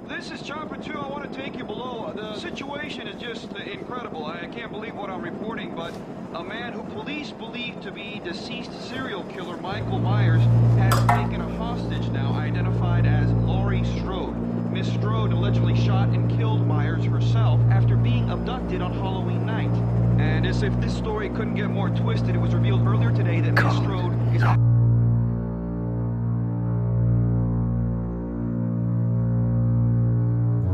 This is Chopper 2. I want to take you below. The situation is just incredible. I can't believe what I'm reporting, but a man who police believe to be deceased serial killer Michael Myers has taken a hostage now, identified as Laurie Strode. Miss Strode allegedly shot and killed Myers herself after being abducted on Halloween night. And as if this story couldn't get more twisted, it was revealed earlier today that Miss Strode is...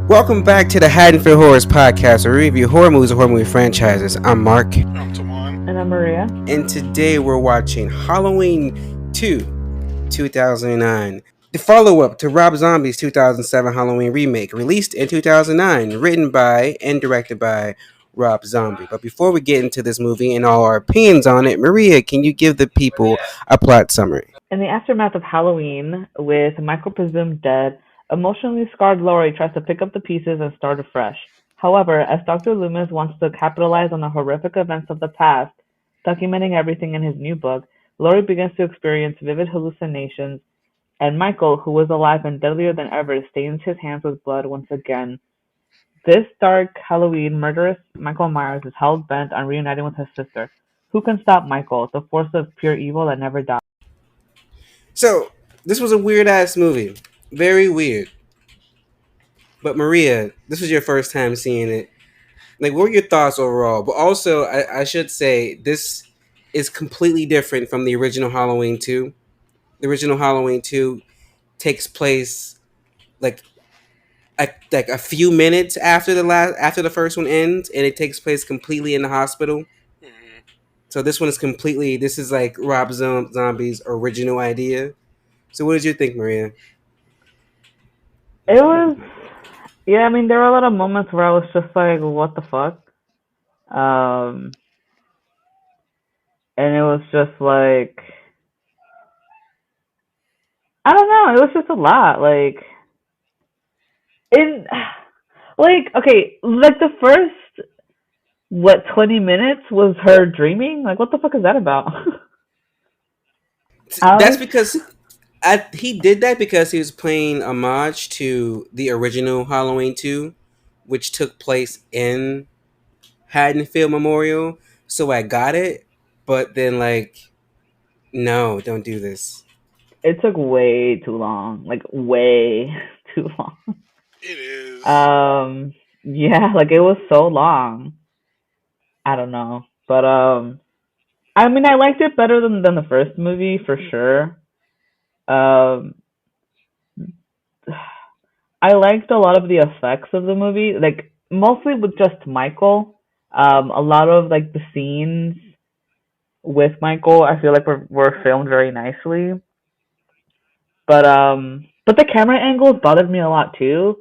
Welcome back to the Haddonfield Horrors podcast, where we review horror movies and horror movie franchises. I'm Mark. I'm Tawan. And I'm Maria. And today we're watching Halloween 2, 2009. The follow-up to Rob Zombie's 2007 Halloween remake, released in 2009, written by and directed by Rob Zombie. But before we get into this movie and all our opinions on it, Maria, can you give the people a plot summary? In the aftermath of Halloween, with Michael presumed dead, emotionally scarred Laurie tries to pick up the pieces and start afresh. However, as Dr. Loomis wants to capitalize on the horrific events of the past, documenting everything in his new book, Laurie begins to experience vivid hallucinations, and Michael, who was alive and deadlier than ever, stains his hands with blood once again. This dark Halloween murderous Michael Myers is hell-bent on reuniting with his sister. Who can stop Michael, the force of pure evil that never dies? So, this was a weird-ass movie. Very weird. But Maria, this was your first time seeing it. Like, what were your thoughts overall? But also, I should say, this is completely different from the original Halloween 2. The original Halloween 2 takes place like a few minutes after the first one ends, and it takes place completely in the hospital. Mm-hmm. So this one is completely. This is like Rob Zombie's original idea. So what did you think, Maria? It was, yeah, I mean, there were a lot of moments where I was just like, what the fuck? Um, and it was just like, I don't know, it was just a lot. Okay, like the first, 20 minutes was her dreaming? Like, what the fuck is that about? That's because he did that because he was playing homage to the original Halloween 2, which took place in Haddonfield Memorial. So I got it, but then no, don't do this. It took way too long. Like, way too long. It is. Yeah, like, it was so long. I don't know. But, I mean, I liked it better than the first movie, for sure. Um, I liked a lot of the effects of the movie, like mostly with just Michael. A lot of like the scenes with Michael, I feel like were filmed very nicely. But the camera angles bothered me a lot too.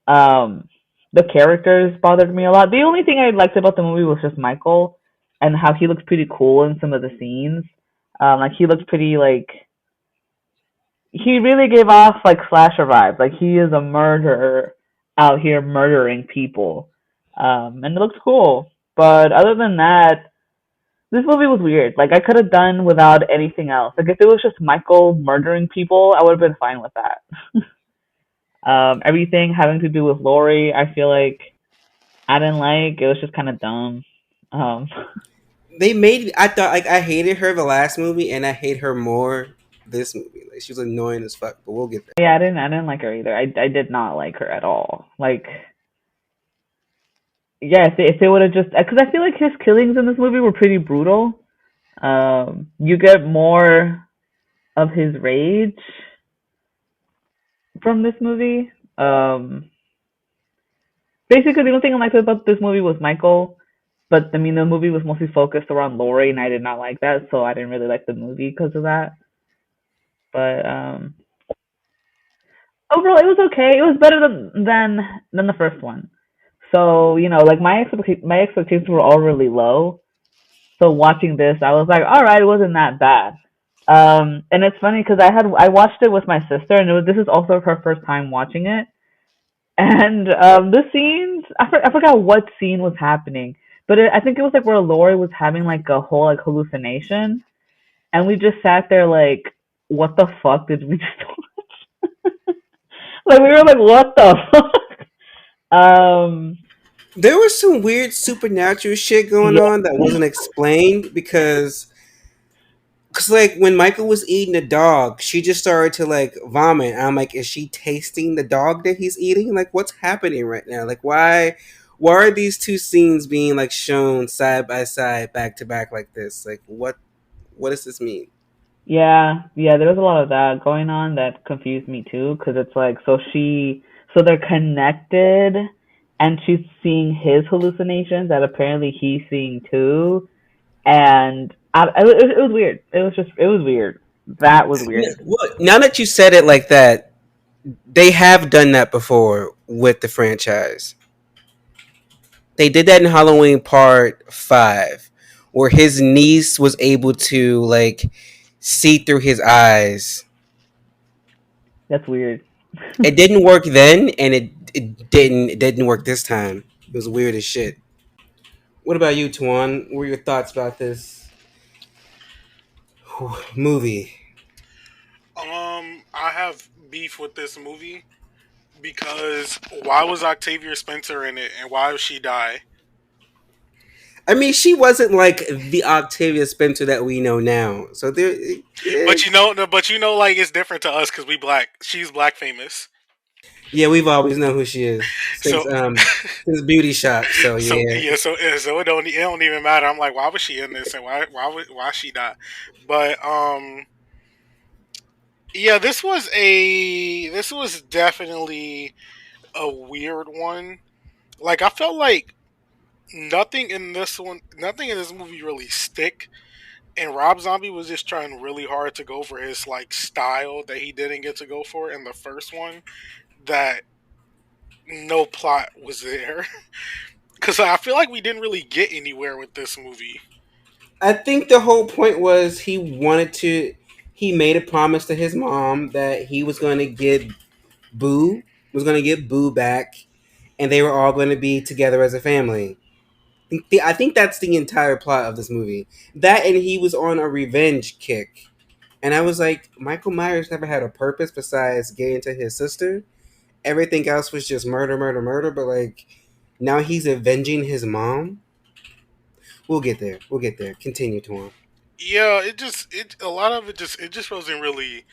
Um, the characters bothered me a lot. The only thing I liked about the movie was just Michael and how he looked pretty cool in some of the scenes. Like he looked pretty like he really gave off like slasher vibes. Like he is a murderer out here murdering people, and it looks cool. But other than that, this movie was weird. Like I could have done without anything else. Like if it was just Michael murdering people, I would have been fine with that. Everything having to do with Laurie, I feel like I didn't like. It was just kind of dumb. Um, I thought I hated her the last movie, and I hate her more this movie. Like she was annoying as fuck, but we'll get there. yeah, I didn't like her either. I did not like her at all. Like yeah, if they would have just because I feel like his killings in this movie were pretty brutal. You get more of his rage from this movie. Basically, the only thing I liked about this movie was Michael, but I mean the movie was mostly focused around Laurie, and I did not like that, so I didn't really like the movie because of that. But overall, it was okay. It was better than the first one. So like my expectations were all really low. So watching this, I was like, all right, it wasn't that bad. And it's funny because I watched it with my sister, and this is also her first time watching it. And the scenes, I forgot what scene was happening, but I think it was like where Laurie was having like a whole like hallucination, and we just sat there like, what the fuck did we just watch? Like we were like, what the fuck? Um, There was some weird supernatural shit going yeah, on that wasn't explained because like when Michael was eating the dog, she just started to like vomit. And I'm like, is she tasting the dog that he's eating? Like, what's happening right now? Like, why are these two scenes being like shown side by side, back to back like this? Like, what does this mean? yeah. There was a lot of that going on that confused me too, because it's like, so they're connected, and she's seeing his hallucinations that apparently he's seeing too, and it was weird. It was weird. That was weird. Now that you said it like that, they have done that before with the franchise. They did that in Halloween Part 5, where his niece was able to like see through his eyes. That's weird. It didn't work then, and it didn't work this time. It was weird as shit. What about you, Tuan? What were your thoughts about this movie? I have beef with this movie because why was Octavia Spencer in it and why did she die? I mean, she wasn't like the Octavia Spencer that we know now. So there, eh, But you know, like it's different to us because we black. She's black famous. yeah, we've always known who she is So, since Beauty Shop. So so yeah, yeah, so it don't even matter. I'm like, why was she in this and why she die? But yeah, this was definitely a weird one. Like I felt like nothing in this movie really stick. And Rob Zombie was just trying really hard to go for his like style that he didn't get to go for in the first one. That no plot was there because I feel like we didn't really get anywhere with this movie. I think the whole point was he wanted to. He made a promise to his mom that he was going to get Boo back, and they were all going to be together as a family. I think that's the entire plot of this movie. That and he was on a revenge kick. And I was like, Michael Myers never had a purpose besides getting to his sister. Everything else was just murder, murder, murder. But like, now he's avenging his mom. We'll get there. We'll get there. Continue to him. Yeah, it a lot of it just wasn't really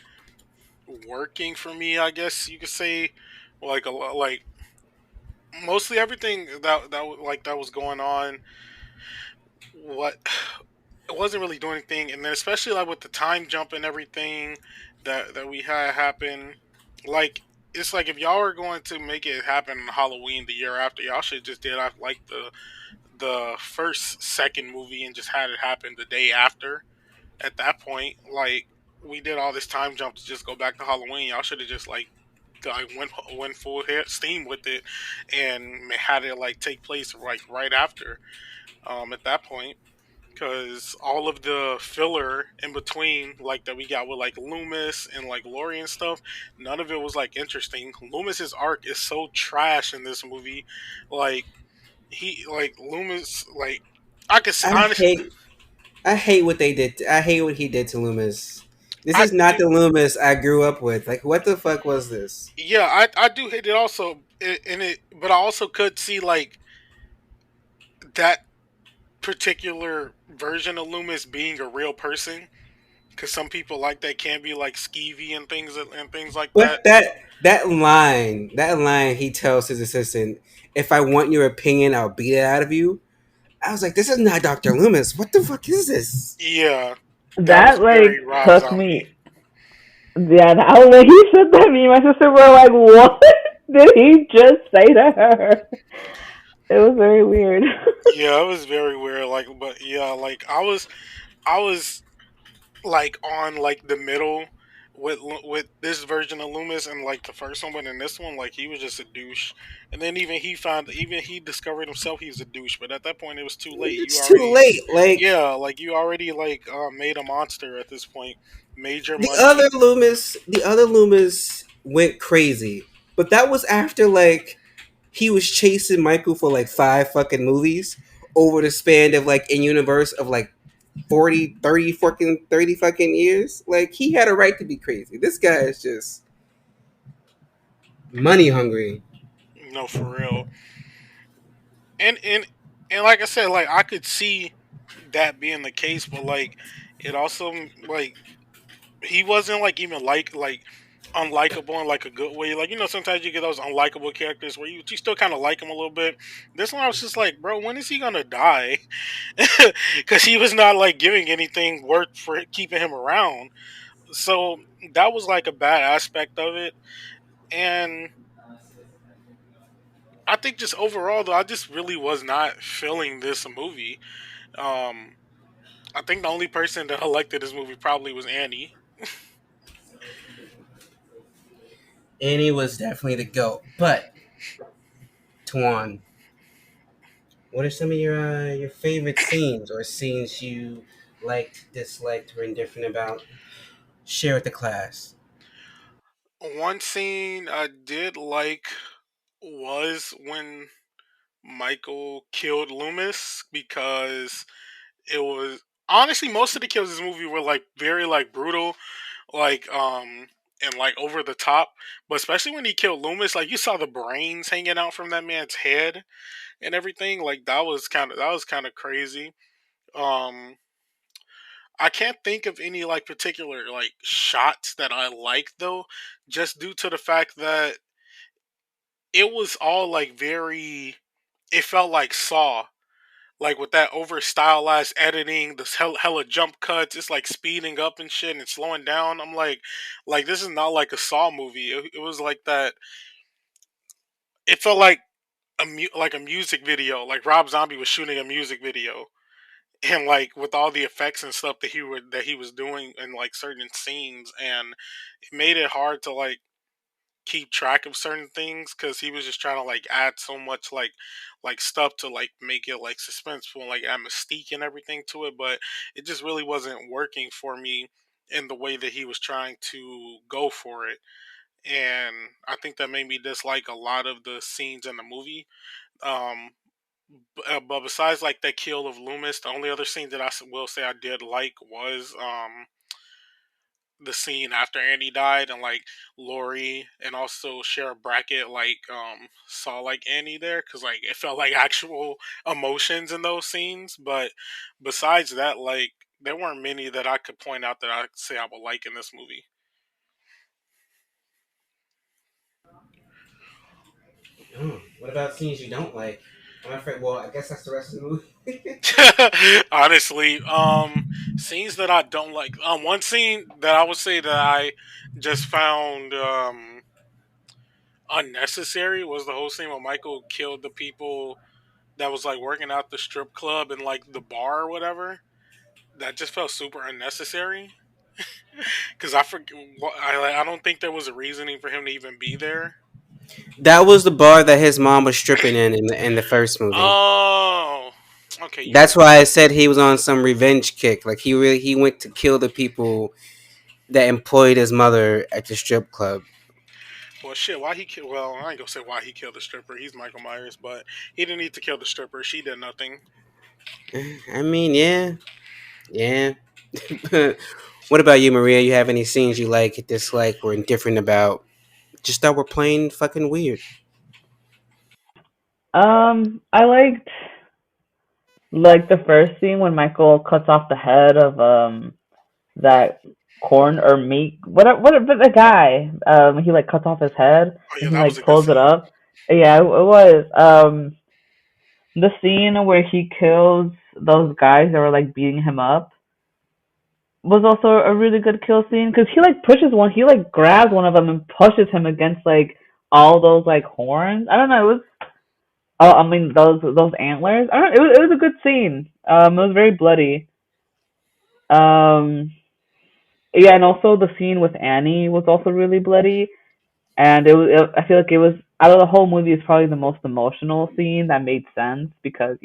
working for me. I guess you could say, like like mostly everything that was going on. What it wasn't really doing anything, and then especially like with the time jump and everything that we had happen, like it's like if y'all were going to make it happen on Halloween the year after, y'all should just did like the first second movie and just had it happen the day after. At that point, like we did all this time jump to just go back to Halloween. Y'all should have just like went full steam with it and had it like take place like right after. At that point, because all of the filler in between, like that we got with like Loomis and like Laurie and stuff, none of it was like interesting. Loomis's arc is so trash in this movie. Like like Loomis, like I could I honestly, hate I hate what they did. I hate what he did to Loomis. This I is not do, the Loomis I grew up with. Like, what the fuck was this? yeah, I do hate it also in it, but I also could see like that particular version of Loomis being a real person. Because some people like that can be like skeevy and things like that. But that line he tells his assistant, "If I want your opinion, I'll beat it out of you." I was like, "This is not Doctor Loomis. What the fuck is this?" Yeah, that was That like very Rob took Zombie. me. Yeah, that was when he said that. Me and my sister were like, "What did he just say to her?" It was very weird. Yeah, it was very weird. Like, but yeah, like I was like on like the middle with this version of Loomis and like the first one, but in this one, like he was just a douche. And then even he discovered himself he was a douche. But at that point, it was too late. It's too late. Like Yeah, like you already like made a monster at this point. Made your the money. other Loomis went crazy, but that was after like he was chasing Michael for like 5 fucking movies over the span of like in universe of like 40, 30 fucking years. Like he had a right to be crazy. This guy is just money hungry. No, for real. And like I said, like I could see that being the case, but like it also like he wasn't like even like unlikable in like a good way. Like sometimes you get those unlikable characters where you still kind of like him a little bit. This one I was just like, bro, when is he gonna die? Because he was not like giving anything worth for keeping him around. So that was like a bad aspect of it. And I think just overall though, I just really was not feeling this movie. Um, I think the only person that elected this movie probably was Annie. Annie was definitely the goat. But Tuan, what are some of your favorite scenes or scenes you liked, disliked, or indifferent about? Share with the class. One scene I did like was when Michael killed Loomis because it was honestly most of the kills in this movie were like very like brutal, like and like over the top. But especially when he killed Loomis, like you saw the brains hanging out from that man's head and everything. Like that was kind of crazy. Um, I can't think of any like particular like shots that I like though, just due to the fact that it was all like very. It felt like Saw, like with that over stylized editing, this hella jump cuts. It's like speeding up and shit and slowing down. I'm like this is not like a Saw movie. It was like that. It felt like like a music video. Like Rob Zombie was shooting a music video, and like with all the effects and stuff that he was doing in like certain scenes, and it made it hard to like keep track of certain things because he was just trying to like add so much like stuff to like make it like suspenseful and like add mystique and everything to it, but it just really wasn't working for me in the way that he was trying to go for it. And I think that made me dislike a lot of the scenes in the movie. um but besides like that kill of Loomis, the only other scene that will say I did like was the scene after Andy died, and like Lori and also Sheriff Brackett like saw like Andy there because like it felt like actual emotions in those scenes. But besides that, like there weren't many that I could point out that I say I would like in this movie. Oh, what about scenes you don't like? I'm afraid. Well, I guess that's the rest of the movie. Honestly, scenes that I don't like. One scene that I would say that I just found unnecessary was the whole scene where Michael killed the people that was like working out the strip club and like the bar or whatever. That just felt super unnecessary because I forget. I don't think there was a reasoning for him to even be there. That was the bar that his mom was stripping in the first movie. Oh, okay, you're That's right. why I said he was on some revenge kick. Like he went to kill the people that employed his mother at the strip club. Well, shit. Why he killed? Well, I ain't gonna say why he killed the stripper. He's Michael Myers, but he didn't need to kill the stripper. She did nothing. I mean, yeah, yeah. What about you, Maria? You have any scenes you like, dislike, or indifferent about? Just that were plain fucking weird. I liked like the first scene when Michael cuts off the head of that corn or meat what the guy he like cuts off his head Oh yeah, and he that was like a good pulls it scene. up. Yeah, it was the scene where he kills those guys that were like beating him up was also a really good kill scene because he like pushes one, he like grabs one of them and pushes him against like all those like horns. I don't know, it was oh I mean those antlers. I don't know, it was a good scene. It was very bloody. um yeah, and also the scene with Annie was also really bloody, and I feel like it was out of the whole movie, it's probably the most emotional scene that made sense because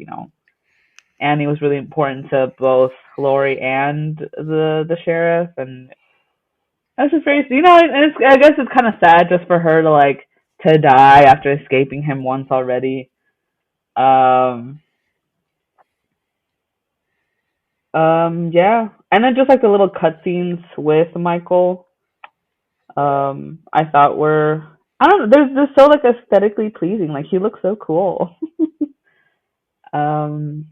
Annie was really important to both Lori and the sheriff, and that's just very and I guess it's kind of sad just for her to like to die after escaping him once already. Um, yeah, and then just like the little cutscenes with Michael, I thought were I don't know. There's so like aesthetically pleasing. Like he looks so cool. um,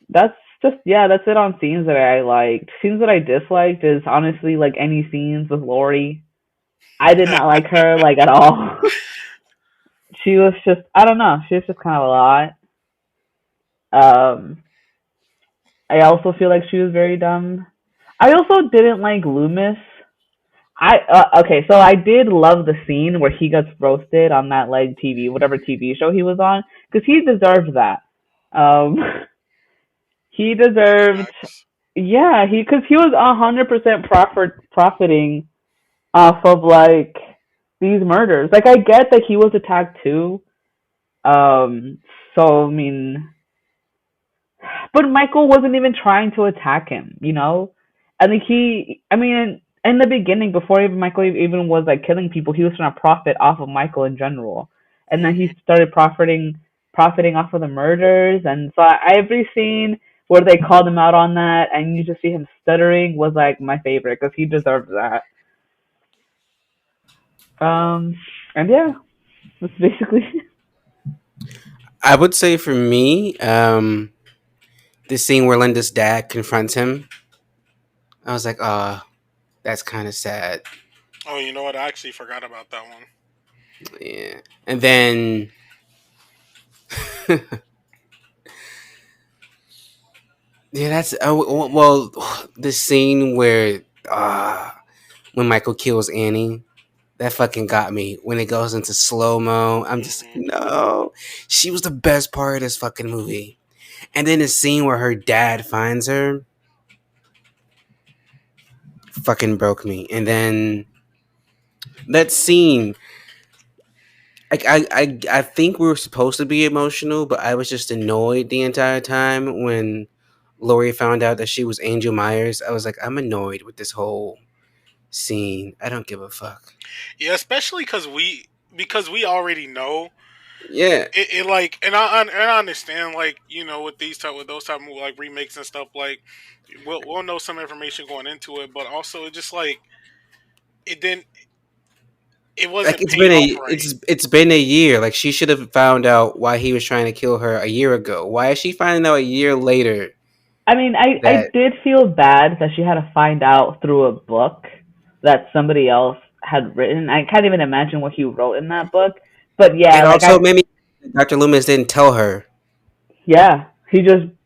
that's just yeah. That's it on scenes that I liked. Scenes that I disliked is honestly like any scenes with Lori. I did not like her like at all. She was just I don't know. She was just kind of a lot. Um, I also feel like she was very dumb. I also didn't like Loomis. Okay, so I did love the scene where he gets roasted on that like TV, whatever TV show he was on, because he deserved that. Um, he deserved, Facts. yeah, because he was 100% profiting off of like these murders. Like I get that he was attacked too. Um, so I mean, but Michael wasn't even trying to attack him, you know? I think I mean, in the beginning, before even Michael even was like killing people, he was trying to profit off of Michael in general. And then he Hmm. started profiting off of the murders. And so every scene where they called him out on that and you just see him stuttering was like my favorite because he deserves that. Um, and yeah, that's basically. I would say for me, the scene where Linda's dad confronts him, I was like, that's kind of sad. Oh, you know what? I actually forgot about that one. Yeah. And then, yeah, that's, well, the scene where, when Michael kills Annie, that fucking got me. When it goes into slow mo, I'm just like, Hmm. no. She was the best part of this fucking movie. And then the scene where her dad finds her fucking broke me. And then that scene, like I think we were supposed to be emotional, but I was just annoyed the entire time when Lori found out that she was Angel Myers. I was like, I'm annoyed with this whole scene. I don't give a fuck. Yeah, especially because we already know Yeah, it like, and I understand, like, with those type of like remakes and stuff, like we'll know some information going into it, but also it just like it didn't it like wasn't paid off right. it's been a year. Like she should have found out why he was trying to kill her a year ago. Why is she finding out a year later I mean, I that did feel bad that she had to find out through a book that somebody else had written. I can't even imagine what he wrote in that book. But it yeah, like also made me Dr. Loomis didn't tell her. yeah,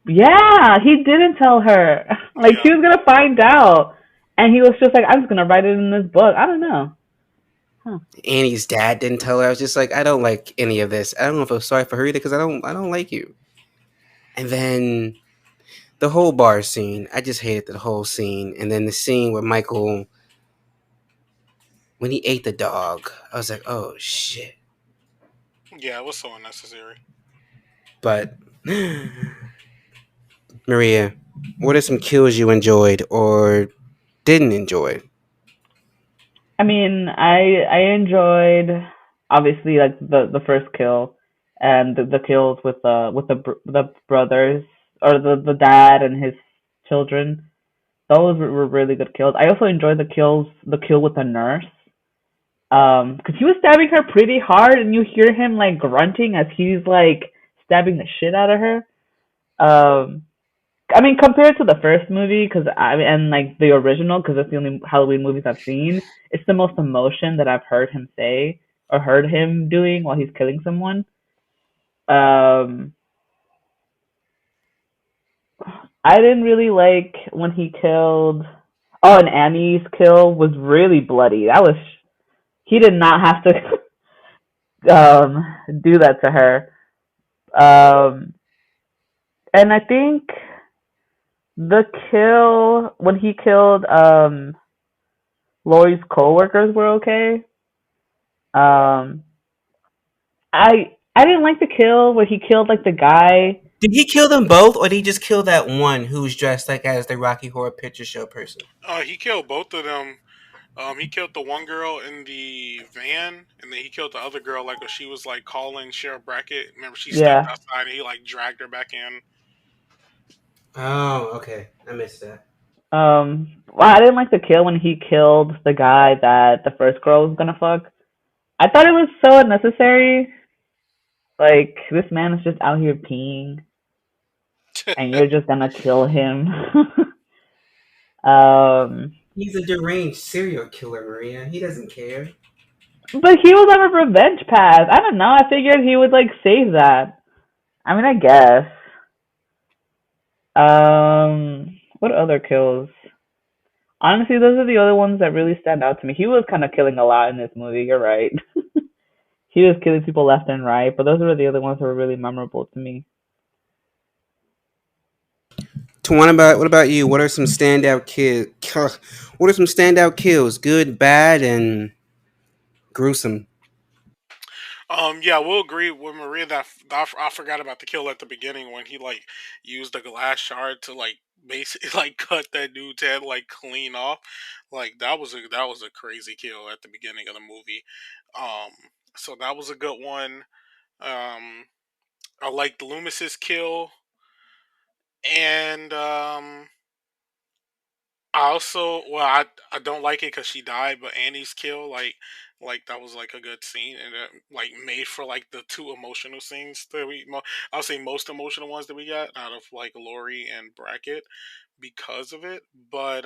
yeah, he didn't tell her. Like Yeah, she was gonna find out, and he was just like, I'm just gonna write it in this book. I don't know. Huh. Annie's dad didn't tell her. I was just like, I don't like any of this. I don't know if I was sorry for her either because I don't like you. And then the whole bar scene, I just hated the whole scene. And then the scene with Michael when he ate the dog, I was like, oh shit. yeah, it was so unnecessary. But Maria, what are some kills you enjoyed or didn't enjoy? I mean, I enjoyed obviously like the first kill and the kills with the brothers or the dad and his children. Those were really good kills. I also enjoyed the kill with the nurse. Because he was stabbing her pretty hard, and you hear him like grunting as he's like stabbing the shit out of her. Um, I mean, compared to the first movie, because I mean, and like the original, because that's the only Halloween movies I've seen. It's the most emotion that I've heard him say or heard him doing while he's killing someone. Um, I didn't really like when he killed. Oh, and Annie's kill was really bloody. That was he did not have to do that to her. Um, and I think the kill when he killed Lori's coworkers were okay. Um, I didn't like the kill where he killed like the guy. Did he kill them both or did he just kill that one who's dressed like as the Rocky Horror Picture Show person? He killed both of them. He killed the one girl in the van, and then he killed the other girl like when she was like calling Sheriff Brackett. Remember, she stepped Yeah. outside and he like dragged her back in. Oh, okay. I missed that. Well, I didn't like the kill when he killed the guy that the first girl was gonna fuck. I thought it was so unnecessary. Like this man is just out here peeing, and you're just gonna kill him. um, He's a deranged serial killer, Maria. He doesn't care. but he was on a revenge path. I don't know. I figured he would like save that. I mean, I guess. What other kills? Honestly, those are the other ones that really stand out to me. He was kind of killing a lot in this movie. You're right. He was killing people left and right, but those were the other ones that were really memorable to me. To what about you? What are some standout kills? What are some standout kills? Good, bad, and gruesome. Yeah, we'll agree with Maria that I forgot about the kill at the beginning when he like used the glass shard to like basically like cut that dude's head like clean off. Like that was a crazy kill at the beginning of the movie. Um, so that was a good one. Um, I like the Loomis's kill, and I don't like it because she died, but Annie's kill, like that was like a good scene, and it, like made for like the two emotional scenes that I'll say most emotional ones that we got out of like Lori and Brackett because of it. But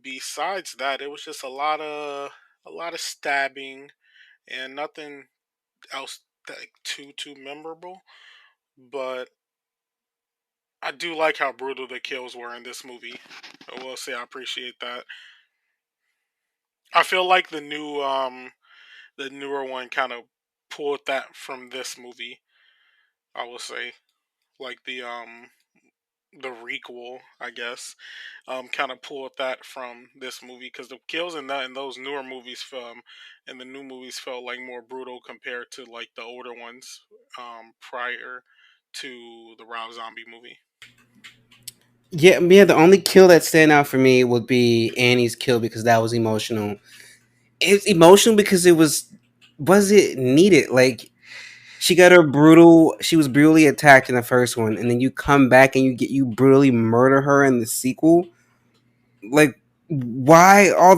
besides that, it was just a lot of stabbing and nothing else that too memorable. But I do like how brutal the kills were in this movie. I will say I appreciate that. I feel like the newer one kind of pulled that from this movie. I will say like the requel, I guess, kind of pulled that from this movie because the kills in those newer movies and the new movies felt like more brutal compared to like the older ones prior to the Rob Zombie movie. Yeah. The only kill that stand out for me would be Annie's kill because that was emotional. It's emotional because was it needed? Like she was brutally attacked in the first one, and then you come back and you brutally murder her in the sequel. Like, why all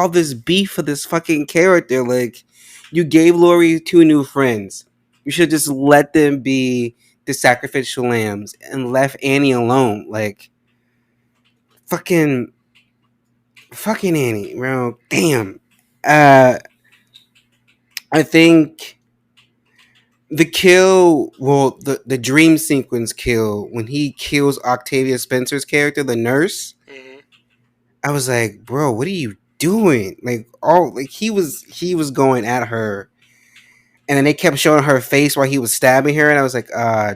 this beef for this fucking character? Like, you gave Lori two new friends. You should just let them be the sacrificial lambs and left Annie alone. Like, fucking fucking Annie, bro. Damn. Uh, I think the dream sequence kill when he kills Octavia Spencer's character, the nurse. Hmm. I was like, bro, what are you doing? Like, all like he was going at her, and then they kept showing her face while he was stabbing her, and I was like,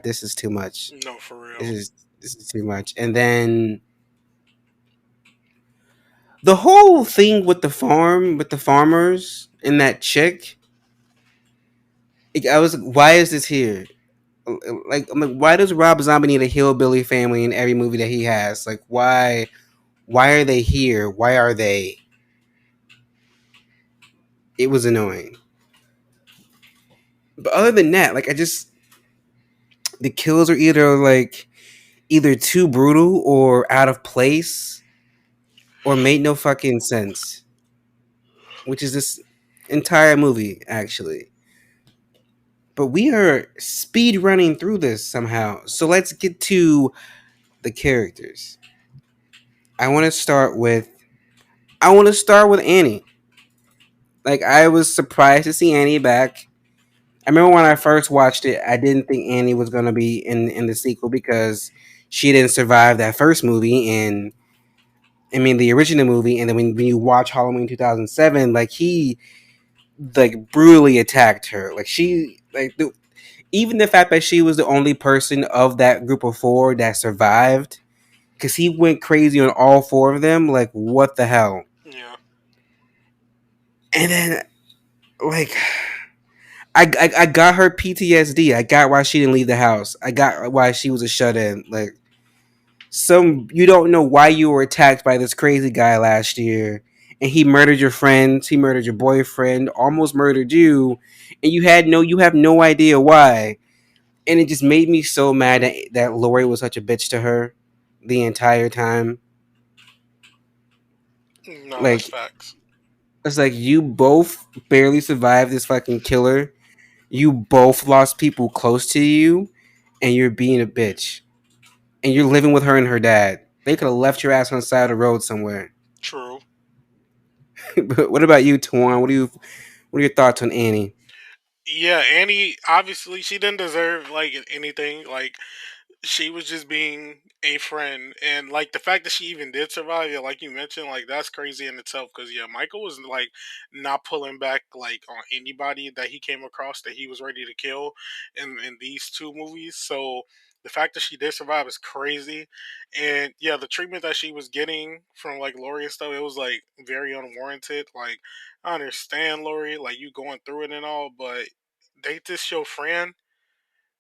this is too much. No, for This real. is this is too much. And then the whole thing with the farm, with the farmers and that chick. I was like, why is this here? Like, I'm like, why does Rob Zombie need a hillbilly family in every movie that he has? Like, why? Why are they here? Why are they? It was annoying. But other than that, like, the kills are either too brutal or out of place or made no fucking sense. Which is this entire movie, actually. But we are speed running through this somehow. So let's get to the characters. I want to start with I want to start with Annie. Like, I was surprised to see Annie back. I remember when I first watched it, I didn't think Annie was gonna be in the sequel because she didn't survive that first movie, and I mean the original movie. And then when you watch Halloween 2007, like he like brutally attacked her. Like even the fact that she was the only person of that group of four that survived, because he went crazy on all four of them. Like, what the hell? Yeah. And then like I got her PTSD. I got why she didn't leave the house. I got why she was a shut in. Like, you don't know why you were attacked by this crazy guy last year, and he murdered your friends. He murdered your boyfriend. Almost murdered you, and you have no idea why. And it just made me so mad that Lori was such a bitch to her the entire time. No, that's Like, facts. It's like you both barely survived this fucking killer. You both lost people close to you, and you're being a bitch. And you're living with her and her dad. They could have left your ass on the side of the road somewhere. True. But what about you, Tawan? What are your thoughts on Annie? Yeah, Annie. Obviously, she didn't deserve like anything. Like she was just being a friend, and like the fact that she even did survive, yeah, like you mentioned, like that's crazy in itself. Because yeah, Michael was like not pulling back like on anybody that he came across that he was ready to kill in these two movies. So the fact that she did survive is crazy, and yeah, the treatment that she was getting from like Lori and stuff, it was like very unwarranted. Like I understand Lori, like you going through it and all, but they just your friend,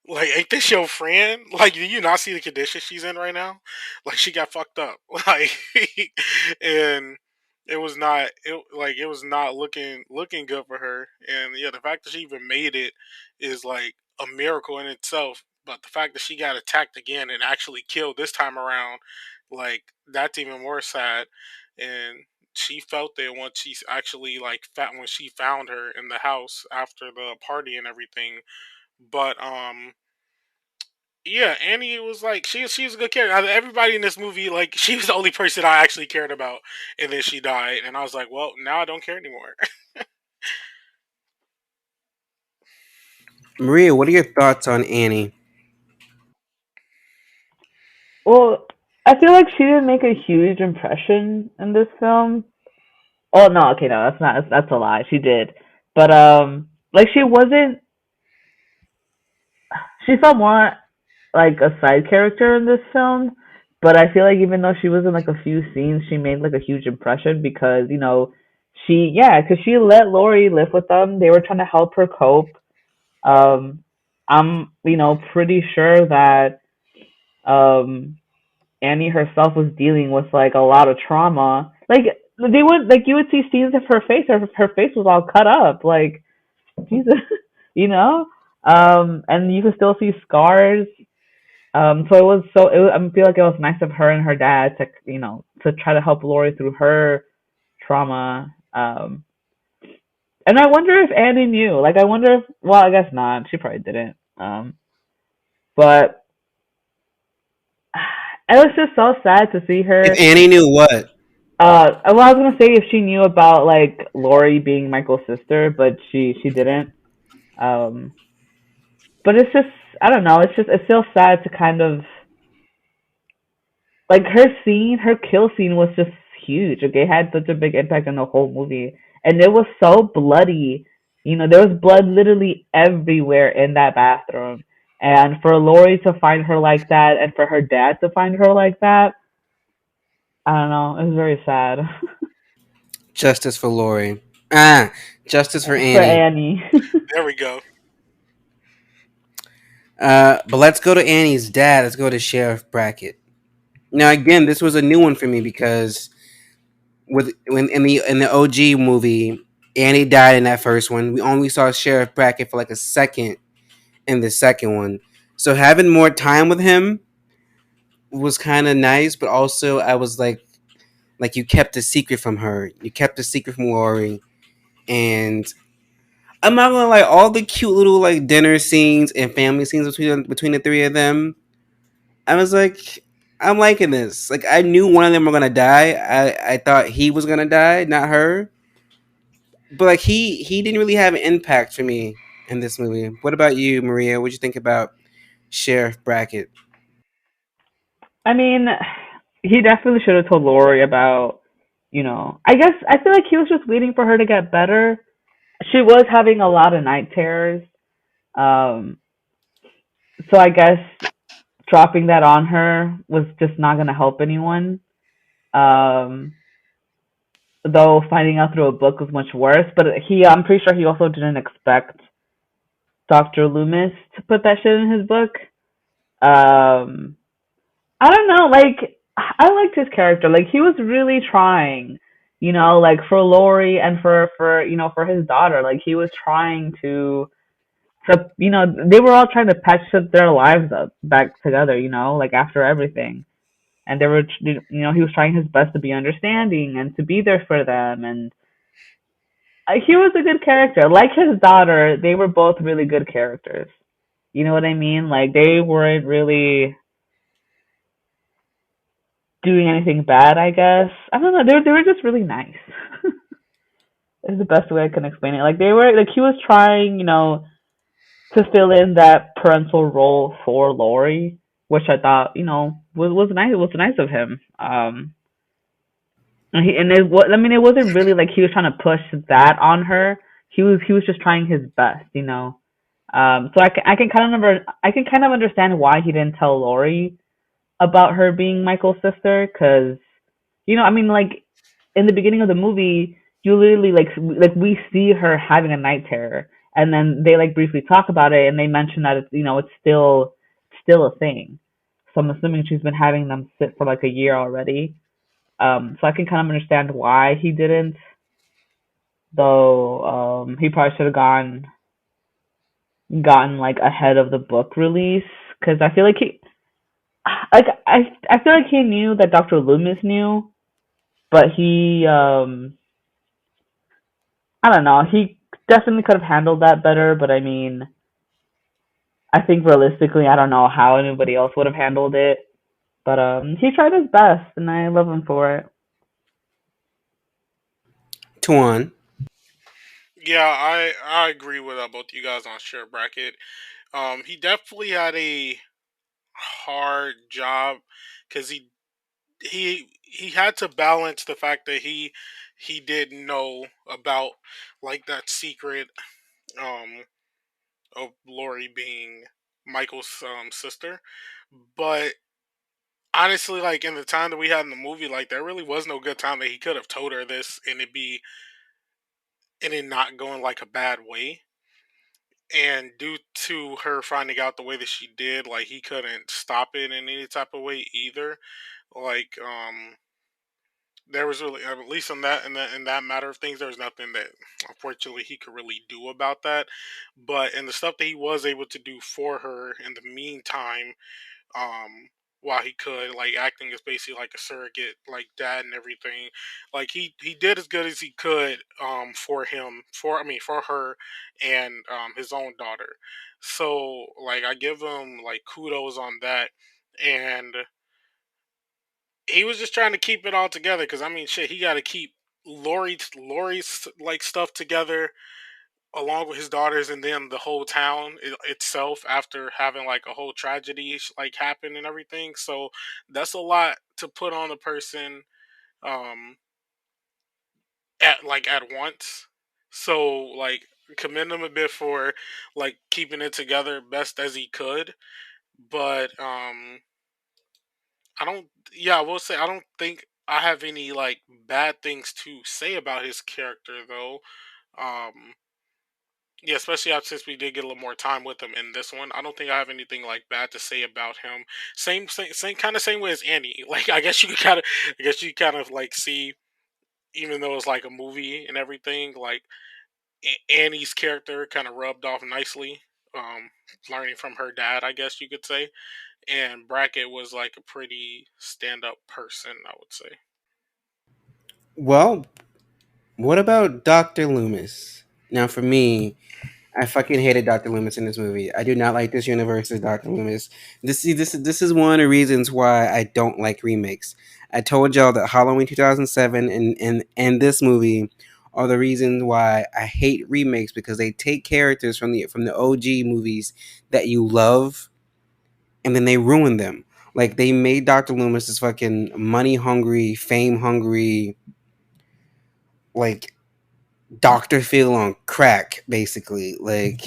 like, ain't this your friend? Like, do you not see the condition she's in right now? Like, she got fucked up. Like, and it was not looking good for her. And yeah, the fact that she even made it is like a miracle in itself. But the fact that she got attacked again and actually killed this time around, like that's even more sad. And she felt it once she's actually like when she found her in the house after the party and everything. But yeah, Annie was like she was a good character. Everybody in this movie, like she was the only person I actually cared about, and then she died, and I was like, well, now I don't care anymore. Maria, what are your thoughts on Annie? Well, I feel like she didn't make a huge impression in this film. Oh no, okay, no, that's not that's a lie. She did, but like she wasn't. She felt more like a side character in this film, but I feel like even though she was in like a few scenes, she made like a huge impression because because she let Lori live with them. They were trying to help her cope. Um, I'm pretty sure that um Annie herself was dealing with like a lot of trauma. Like they would like you would see scenes of her face. Her face was all cut up. Like Jesus, you know. And you could still see scars. So I feel like it was nice of her and her dad to to try to help Lori through her trauma. And I wonder if Annie knew. Like I wonder if well I guess not. She probably didn't. But it was just so sad to see If her. Annie knew what? Well, I was gonna say if she knew about like Lori being Michael's sister, but she didn't. Um, but it's just I don't know. It's still sad to kind of like her kill scene was just huge. Like it had such a big impact on the whole movie, and it was so bloody. There was blood literally everywhere in that bathroom. And for Lori to find her like that, and for her dad to find her like that, I don't know. It was very sad Justice for Lori. Ah, justice for for Annie. Annie. There we go. But let's go to Annie's dad. Let's go to Sheriff Brackett. Now, again, this was a new one for me because when in the OG movie, Annie died in that first one. We only saw Sheriff Brackett for like a second in the second one. So having more time with him was kind of nice, but also I was like you kept a secret from her. You kept a secret from Lori, and I'm not gonna lie, all the cute little like dinner scenes and family scenes between the three of them, I was like, I'm liking this. Like I knew one of them were gonna die. I thought he was gonna die, not her. But like he didn't really have an impact for me in this movie. What about you, Maria? What'd you think about Sheriff Brackett? I mean, he definitely should have told Lori about, I guess I feel like he was just waiting for her to get better. She was having a lot of night terrors. Um, so I guess dropping that on her was just not going to help anyone. Um, though finding out through a book was much worse. But I'm pretty sure he also didn't expect Dr. Loomis to put that shit in his book. Um, I don't know. Like, I liked his character. Like, he was really trying, like for Lori and for his daughter. Like, he was trying they were all trying to patch up their lives up back together. Like after everything, and they were, he was trying his best to be understanding and to be there for them. And he was a good character. Like his daughter, they were both really good characters. You know what I mean? Like they weren't really doing anything bad. I guess I don't know. They were just really nice. Is the best way I can explain it. Like they were like he was trying, to fill in that parental role for Lori, which I thought, was nice. It was nice of him. I mean, it wasn't really like he was trying to push that on her. He was just trying his best. So I can kind of understand why he didn't tell Lori about her being Michael's sister, because I mean, like in the beginning of the movie, you literally like we see her having a night terror, and then they like briefly talk about it, and they mention that it's still a thing. So I'm assuming she's been having them sit for like a year already. So I can kind of understand why he didn't, though. He probably should have gotten like ahead of the book release, because I feel like I feel like he knew that Dr. Loomis knew, but he I don't know. He definitely could have handled that better, but I mean, I think realistically, I don't know how anybody else would have handled it. But he tried his best, and I love him for it. Tuan. Yeah, I agree with both you guys on share bracket. He definitely had a hard job because he had to balance the fact that he didn't know about like that secret um of Lori being Michael's sister, but honestly, like in the time that we had in the movie, like there really was no good time that he could have told her this and it not going like a bad way. And due to her finding out the way that she did, like he couldn't stop it in any type of way either. Like there was really, at least in that matter of things, there was nothing that unfortunately he could really do about that. But in the stuff that he was able to do for her in the meantime, um while he could, like acting as basically like a surrogate like dad and everything, like he did as good as he could for him, for I mean for her and his own daughter. So like I give him like kudos on that. And he was just trying to keep it all together, because I mean shit, he got to keep Lori's like stuff together along with his daughters, and then the whole town itself after having like a whole tragedy like happen and everything. So that's a lot to put on a person um at once. So like commend him a bit for like keeping it together best as he could. But I don't yeah, I will say I don't think I have any like bad things to say about his character though. Um Yeah, especially since we did get a little more time with him in this one. I don't think I have anything like bad to say about him. Same kind of same way as Annie. Like I guess you kind of like see, even though it's like a movie and everything, like Annie's character kind of rubbed off nicely. Learning from her dad, I guess you could say. And Brackett was like a pretty stand up person, I would say. Well, what about Dr. Loomis? Now, for me, I fucking hated Dr. Loomis in this movie. I do not like this universe as Dr. Loomis. This is one of the reasons why I don't like remakes. I told y'all that Halloween 2007 and this movie are the reasons why I hate remakes, because they take characters from the OG movies that you love, and then they ruin them. Like they made Dr. Loomis this fucking money hungry, fame hungry, like Dr. Phil on crack, basically. Like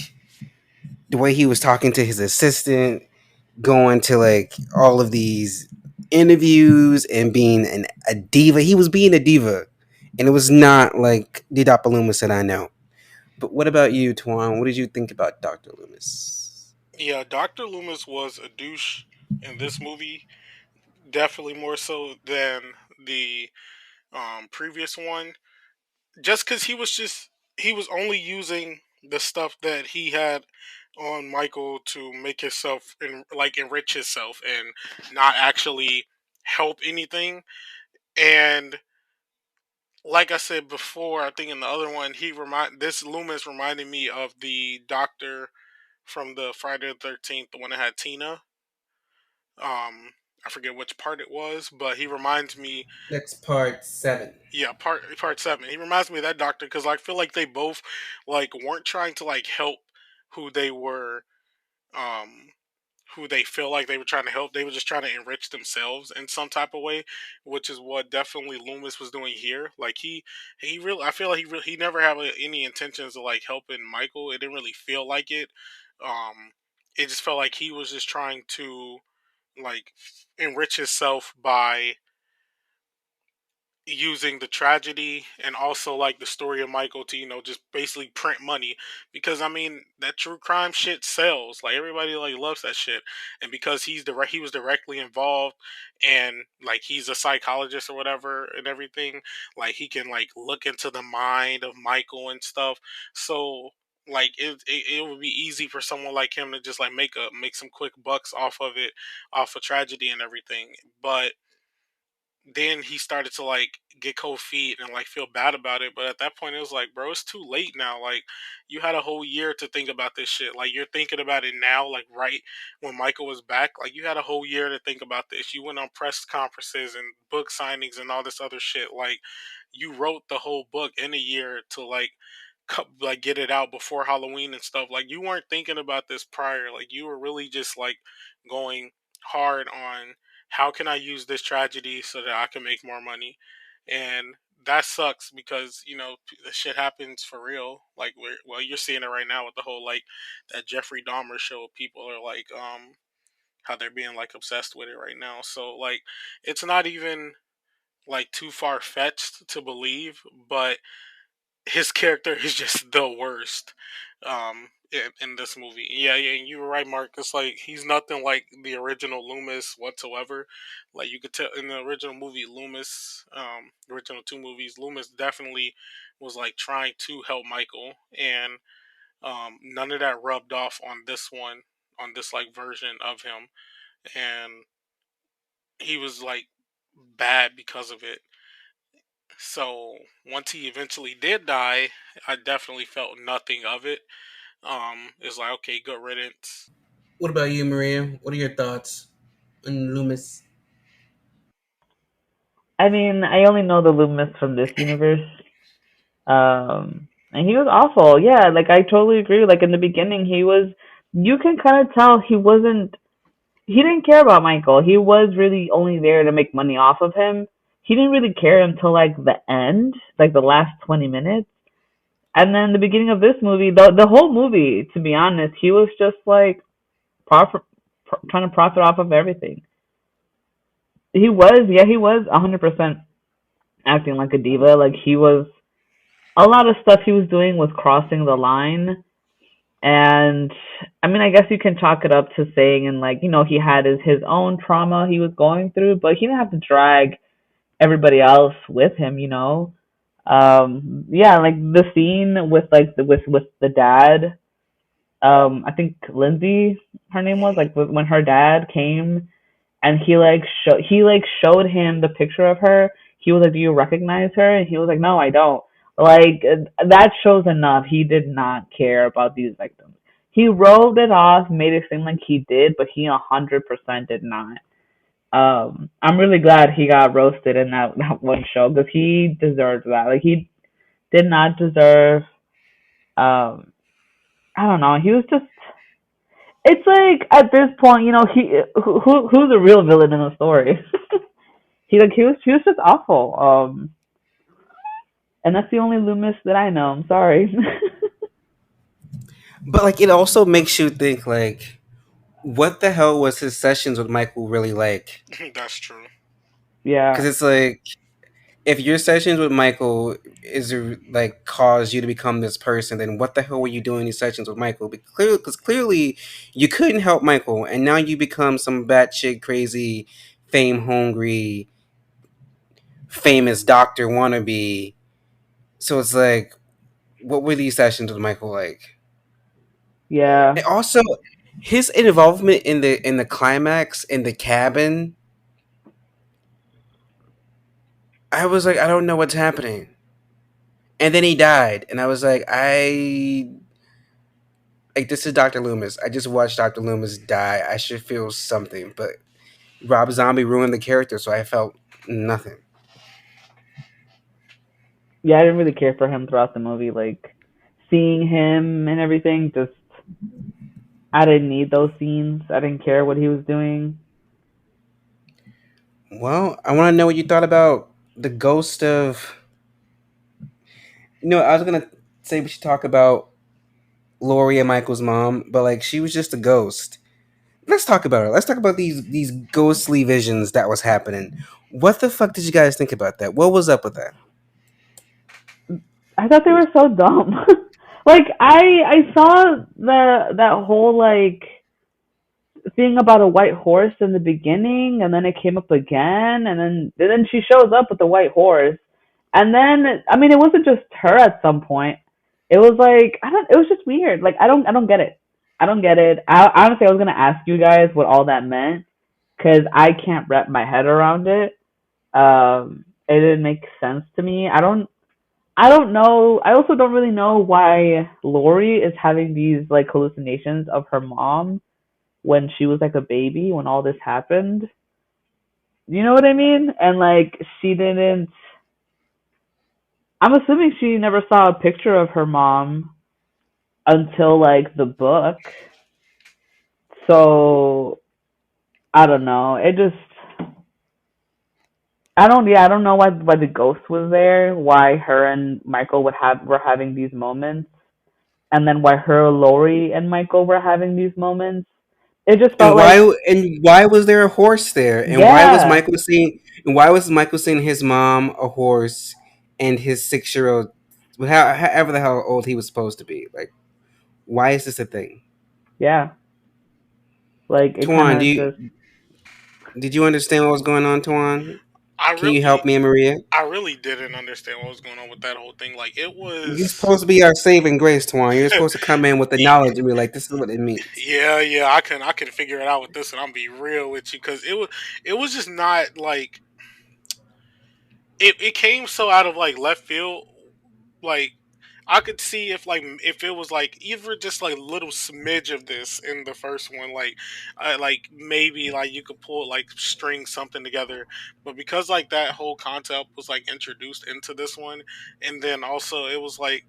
the way he was talking to his assistant, going to like all of these interviews and being a diva. He was being a diva. And it was not like the Dr. Loomis that I know. But what about you, Tuan? What did you think about Dr. Loomis? Yeah, Dr. Loomis was a douche in this movie, definitely more so than the previous one, just because he was only using the stuff that he had on Michael to make himself like enrich himself and not actually help anything. And like I said before, I think in the other one, this Loomis reminded me of the doctor from the Friday the 13th, the one that had Tina. I forget which part it was, but he reminds me. That's part 7. Yeah, part seven. He reminds me of that doctor because I feel like they both like weren't trying to like help who they were, um, who they feel like they were trying to help. They were just trying to enrich themselves in some type of way, which is what definitely Loomis was doing here. Like he really, I feel like he never had any intentions of like helping Michael. It didn't really feel like it. Um, it just felt like he was just trying to like enrich himself by using the tragedy and also like the story of Michael to just basically print money because I mean that true crime shit sells, like everybody like loves that shit. And because he was directly involved and like he's a psychologist or whatever and everything, like he can like look into the mind of Michael and stuff. So like it would be easy for someone like him to just like make some quick bucks off of it, off of tragedy and everything. But then he started to like get cold feet and like feel bad about it. But at that point, it was like, bro, it's too late now. Like, you had a whole year to think about this shit. Like, you're thinking about it now, like right when Michael was back. Like, you had a whole year to think about this. You went on press conferences and book signings and all this other shit. Like, you wrote the whole book in a year to like like get it out before Halloween and stuff. Like you weren't thinking about this prior. Like you were really just like going hard on how can I use this tragedy so that I can make more money. And that sucks because the shit happens for real. Like well, you're seeing it right now with the whole like that Jeffrey Dahmer show. People are like how they're being like obsessed with it right now. So like it's not even like too far fetched to believe, but his character is just the worst in this movie. Yeah, yeah, you were right, Mark. It's like he's nothing like the original Loomis whatsoever. Like you could tell in the original movie, Loomis, original two movies, Loomis definitely was like trying to help Michael, and none of that rubbed off on this one, on this like version of him, and he was like bad because of it. So once he eventually did die, I definitely felt nothing of it. It's like okay, good riddance. What about you, Maria? What are your thoughts on Loomis? I mean, I only know the Loomis from this universe. And he was awful. Yeah, like I totally agree. Like in the beginning, you can kind of tell he didn't care about Michael. He was really only there to make money off of him. He didn't really care until like the end, like the last 20 minutes. And then the beginning of this movie, the whole movie, to be honest, he was just like profit, trying to profit off of everything. He was 100% acting like a diva. Like he was, a lot of stuff he was doing was crossing the line. And I mean, I guess you can chalk it up to saying, and like, he had his own trauma he was going through, but he didn't have to drag everybody else with him. Yeah, like the scene with like with the dad, I think Lindsay, her name was, like when her dad came and he like showed him the picture of her. He was like, "Do you recognize her?" And he was like, "No, I don't." Like that shows enough. He did not care about these victims. He wrote it off, made it seem like he did, but he 100% did not. I'm really glad he got roasted in that one show because he deserved that. Like he did not deserve. Um, I don't know. He was just. It's like at this point, who's the real villain in the story? He was just awful. And that's the only Loomis that I know. I'm sorry. But like, it also makes you think like, what the hell was his sessions with Michael really like? That's true. Because Yeah, it's like, if your sessions with Michael is like caused you to become this person, then what the hell were you doing in these sessions with Michael? Because clearly you couldn't help Michael, and now you become some batshit crazy, fame hungry, famous doctor wannabe. So it's like, what were these sessions with Michael like? yeah, And also, his involvement in the climax in the cabin, I was like, I don't know what's happening. and then he died, and I was like, this is Dr. Loomis. I just watched Dr. Loomis die. I should feel something, but Rob Zombie ruined the character, so I felt nothing. Yeah, I didn't really care for him throughout the movie. Like seeing him and everything, just I didn't need those scenes. I didn't care what he was doing. Well, I want to know what you thought about the ghost of. I was gonna say we should talk about Laurie and Michael's mom, but like she was just a ghost. Let's talk about her. Let's talk about these ghostly visions that was happening. What the fuck did you guys think about that? What was up with that? I thought they were so dumb. Like I saw that whole like thing about a white horse in the beginning, and then it came up again, and then she shows up with the white horse, and then I mean it wasn't just her at some point. It was like I don't. It was just weird. Like I don't get it. I don't get it. Honestly, I was gonna ask you guys what all that meant because I can't wrap my head around it. It didn't make sense to me. I don't know. I also don't really know why Lori is having these like hallucinations of her mom when she was like a baby when all this happened. You know what I mean? And like she didn't. I'm assuming she never saw a picture of her mom until like the book. So I don't know. It just I don't know why the ghost was there. Why her and Michael were having these moments, and then why her, Lori, and Michael were having these moments. It just And felt like why was there a horse there? yeah, And why was Michael seeing his mom a horse and his 6 year old, however the hell old he was supposed to be? Like, why is this a thing? yeah. Like it kind Tuan, of just did you understand what was going on, Tuan? I Can you help really, me and Maria? I really didn't understand what was going on with that whole thing. Like it You're was, supposed to be our saving grace, Tuan. You're supposed to come in with the knowledge and be like, this is what it means. yeah, yeah. I can figure it out with this, and I'm be real with you because it was just not like it came so out of like left field. Like I could see if it was like either just like little smidge of this in the first one, like maybe like you could pull like string something together, but because like that whole concept was like introduced into this one, and then also it was like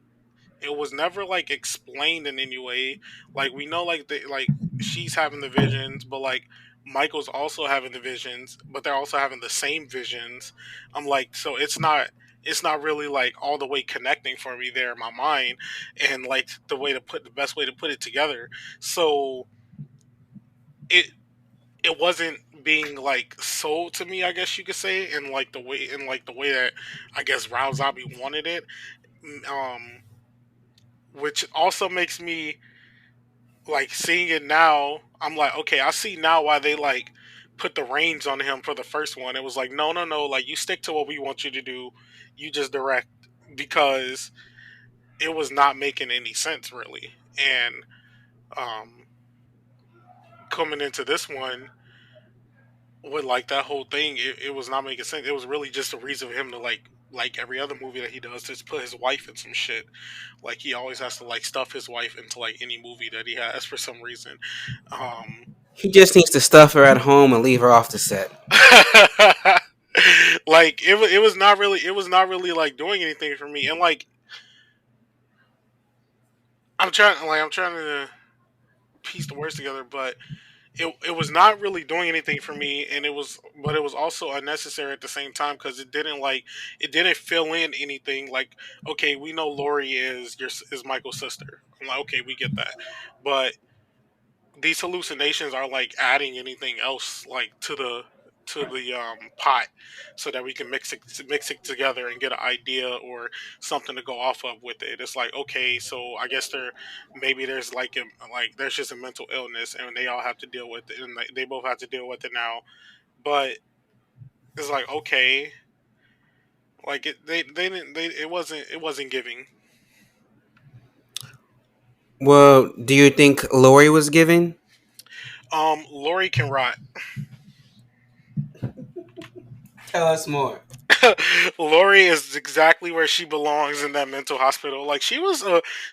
it was never like explained in any way. Like we know like she's having the visions, but like Michael's also having the visions, but they're also having the same visions. I'm like, so it's not really like all the way connecting for me there in my mind, and like the best way to put it together. So it it wasn't being like sold to me, I guess you could say, in like the way that I guess Rob Zombie wanted it. Um, which also makes me like seeing it now. I'm like, okay, I see now why they like put the reins on him for the first one. It was like, no, no, no, like you stick to what we want you to do. You just direct because it was not making any sense really. And um, coming into this one with like that whole thing, it was not making sense. It was really just a reason for him to like every other movie that he does, just put his wife in some shit. Like he always has to like stuff his wife into like any movie that he has for some reason. Um, He just needs to stuff her at home and leave her off the set. like it was not really like doing anything for me, and like I'm trying to piece the words together, but it was not really doing anything for me, and it was also unnecessary at the same time because it didn't fill in anything. Like, okay, we know Lori is Michael's sister. I'm like, okay, we get that, but these hallucinations are like adding anything else like to the pot so that we can mix it together and get an idea or something to go off of with it. It's like, okay, so I guess maybe there's like there's just a mental illness and they all have to deal with it, and they both have to deal with it now. But it's like, okay, like they didn't they it wasn't giving. Well, do you think Lori was giving? Lori can rot. Tell us more. Lori is exactly where she belongs in that mental hospital. Like she was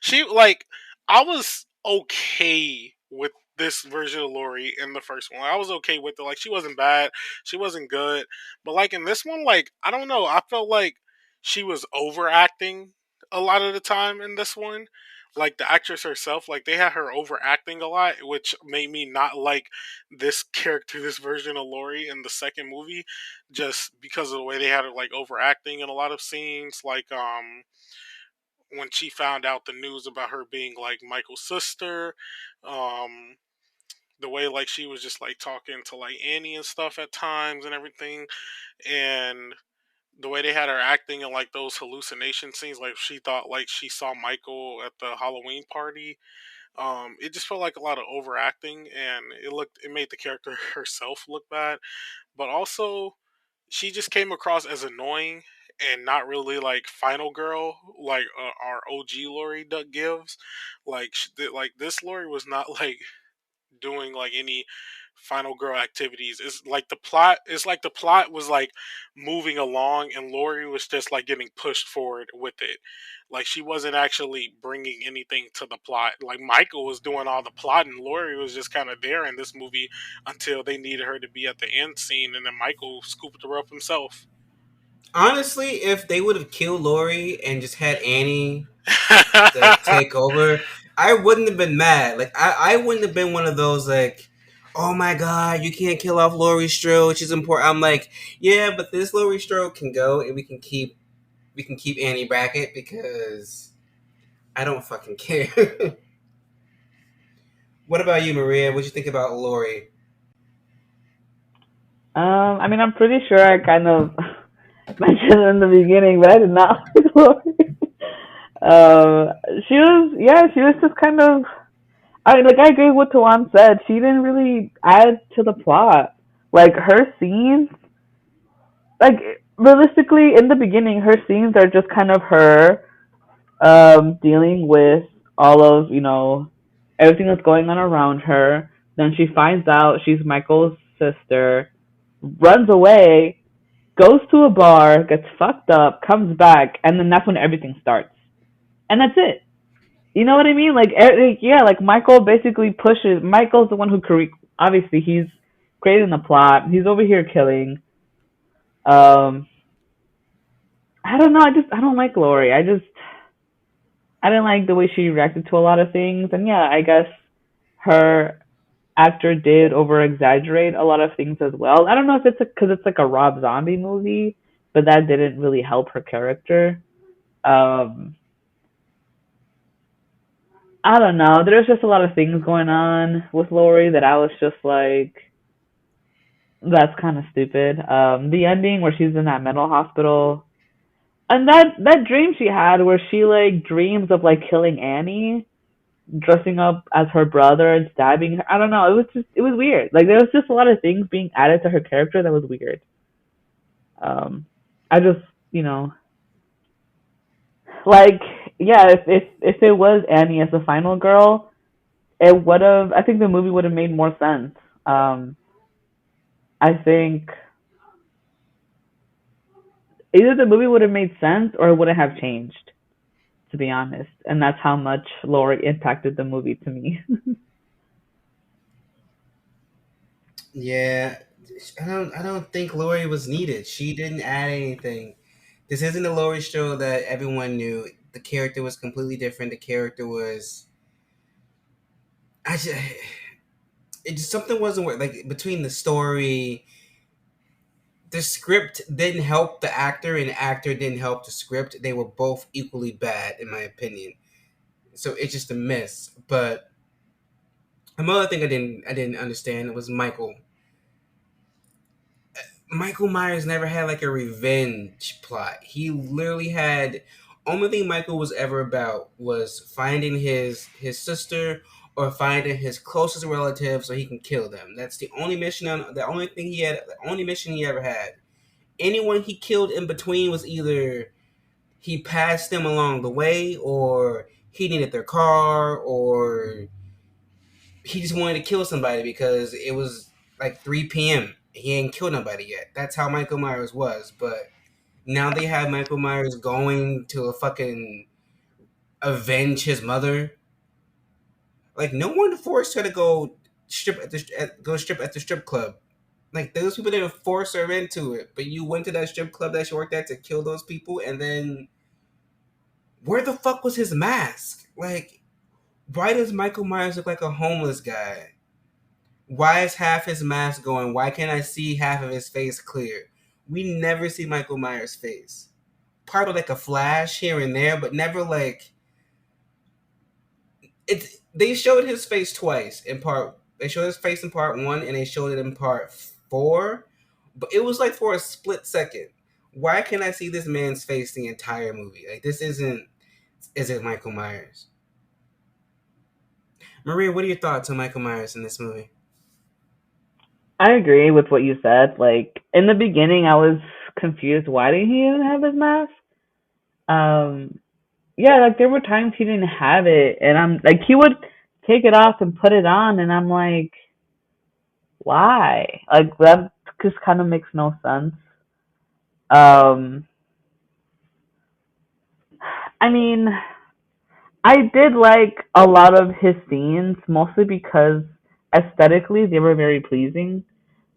she like I was okay with this version of Lori in the first one. I was okay with it. Like she wasn't bad, she wasn't good, but like in this one, like I don't know, I felt like she was overacting a lot of the time in this one. Like the actress herself, like they had her overacting a lot, which made me not like this character, this version of Lori in the second movie, just because of the way they had her like overacting in a lot of scenes. Like when she found out the news about her being like Michael's sister, um, the way like she was just like talking to like Annie and stuff at times and everything, and the way they had her acting in like those hallucination scenes, like she thought like she saw Michael at the Halloween party. It just felt like a lot of overacting, and it made the character herself look bad. But also, she just came across as annoying and not really like final girl like our OG Lori Duck gives. Like like this Lori was not like doing like any final girl activities. It's like the plot was like moving along and Lori was just like getting pushed forward with it. Like she wasn't actually bringing anything to the plot. Like Michael was doing all the plot and Lori was just kind of there in this movie until they needed her to be at the end scene, and then Michael scooped her up himself. Honestly, if they would have killed Lori and just had Annie like take over, I wouldn't have been mad. Like I wouldn't have been one of those like, oh my god, you can't kill off Laurie Strode. She's important. I'm like, yeah, but this Laurie Strode can go, and we can keep Annie Brackett because I don't fucking care. What about you, Maria? What you think about Laurie? I mean, I'm pretty sure I kind of mentioned it in the beginning, but I did not like Lori. Um, she was just kind of. I agree with what Tawan said. She didn't really add to the plot. Like her scenes, like realistically, in the beginning, her scenes are just kind of her dealing with all of everything that's going on around her. Then she finds out she's Michael's sister, runs away, goes to a bar, gets fucked up, comes back, and then that's when everything starts. And that's it. You know what I mean? Yeah, like Michael basically pushes. Michael's the one who obviously he's creating the plot. He's over here killing. Um, I don't know. I don't like Lori. I didn't like the way she reacted to a lot of things. And yeah, I guess her actor did over exaggerate a lot of things as well. I don't know if it's because it's like a Rob Zombie movie, but that didn't really help her character. Um, I don't know. There's just a lot of things going on with Lori that I was just like, that's kind of stupid. The ending where she's in that mental hospital, and that dream she had where she like dreams of like killing Annie, dressing up as her brother and stabbing her. I don't know. It was weird. Like there was just a lot of things being added to her character that was weird. Um, I just you know like yeah, if it was Annie as the final girl, it would have. I think the movie would have made more sense. Um, I think either the movie would have made sense or it wouldn't have changed. To be honest, and that's how much Laurie impacted the movie to me. Yeah, I don't think Laurie was needed. She didn't add anything. This isn't the Laurie show that everyone knew. The character was completely different. The character was I just it just something wasn't like between the story, the script didn't help the actor, and the actor didn't help the script. They were both equally bad, in my opinion. So it's just a miss. But another thing I didn't understand was Michael. Michael Myers never had like a revenge plot. He literally had only thing Michael was ever about was finding his sister or finding his closest relative so he can kill them. That's the only mission the only thing he had the only mission he ever had. Anyone he killed in between was either he passed them along the way or he needed their car or he just wanted to kill somebody because it was like 3 p.m. He ain't killed nobody yet. That's how Michael Myers was. But Now they have Michael Myers going to a fucking avenge his mother. Like no one forced her to go strip at the strip club. Like those people didn't force her into it, but you went to that strip club that she worked at to kill those people, and then where the fuck was his mask? Like, why does Michael Myers look like a homeless guy? Why is half his mask going? Why can't I see half of his face clear? We never see Michael Myers' face. Part of like a flash here and there, but never like it's. They showed his face twice in part. They showed his face in part one, and they showed it in part four, but it was like for a split second. Why can't I see this man's face the entire movie? Like this isn't Michael Myers. Maria, what are your thoughts on Michael Myers in this movie? I agree with what you said. Like in the beginning, I was confused. Why did he even have his mask? Um, yeah, like there were times he didn't have it, and I'm like he would take it off and put it on, and I'm like, why? Like that just kind of makes no sense. Um, I mean, I did like a lot of his scenes, mostly because aesthetically they were very pleasing.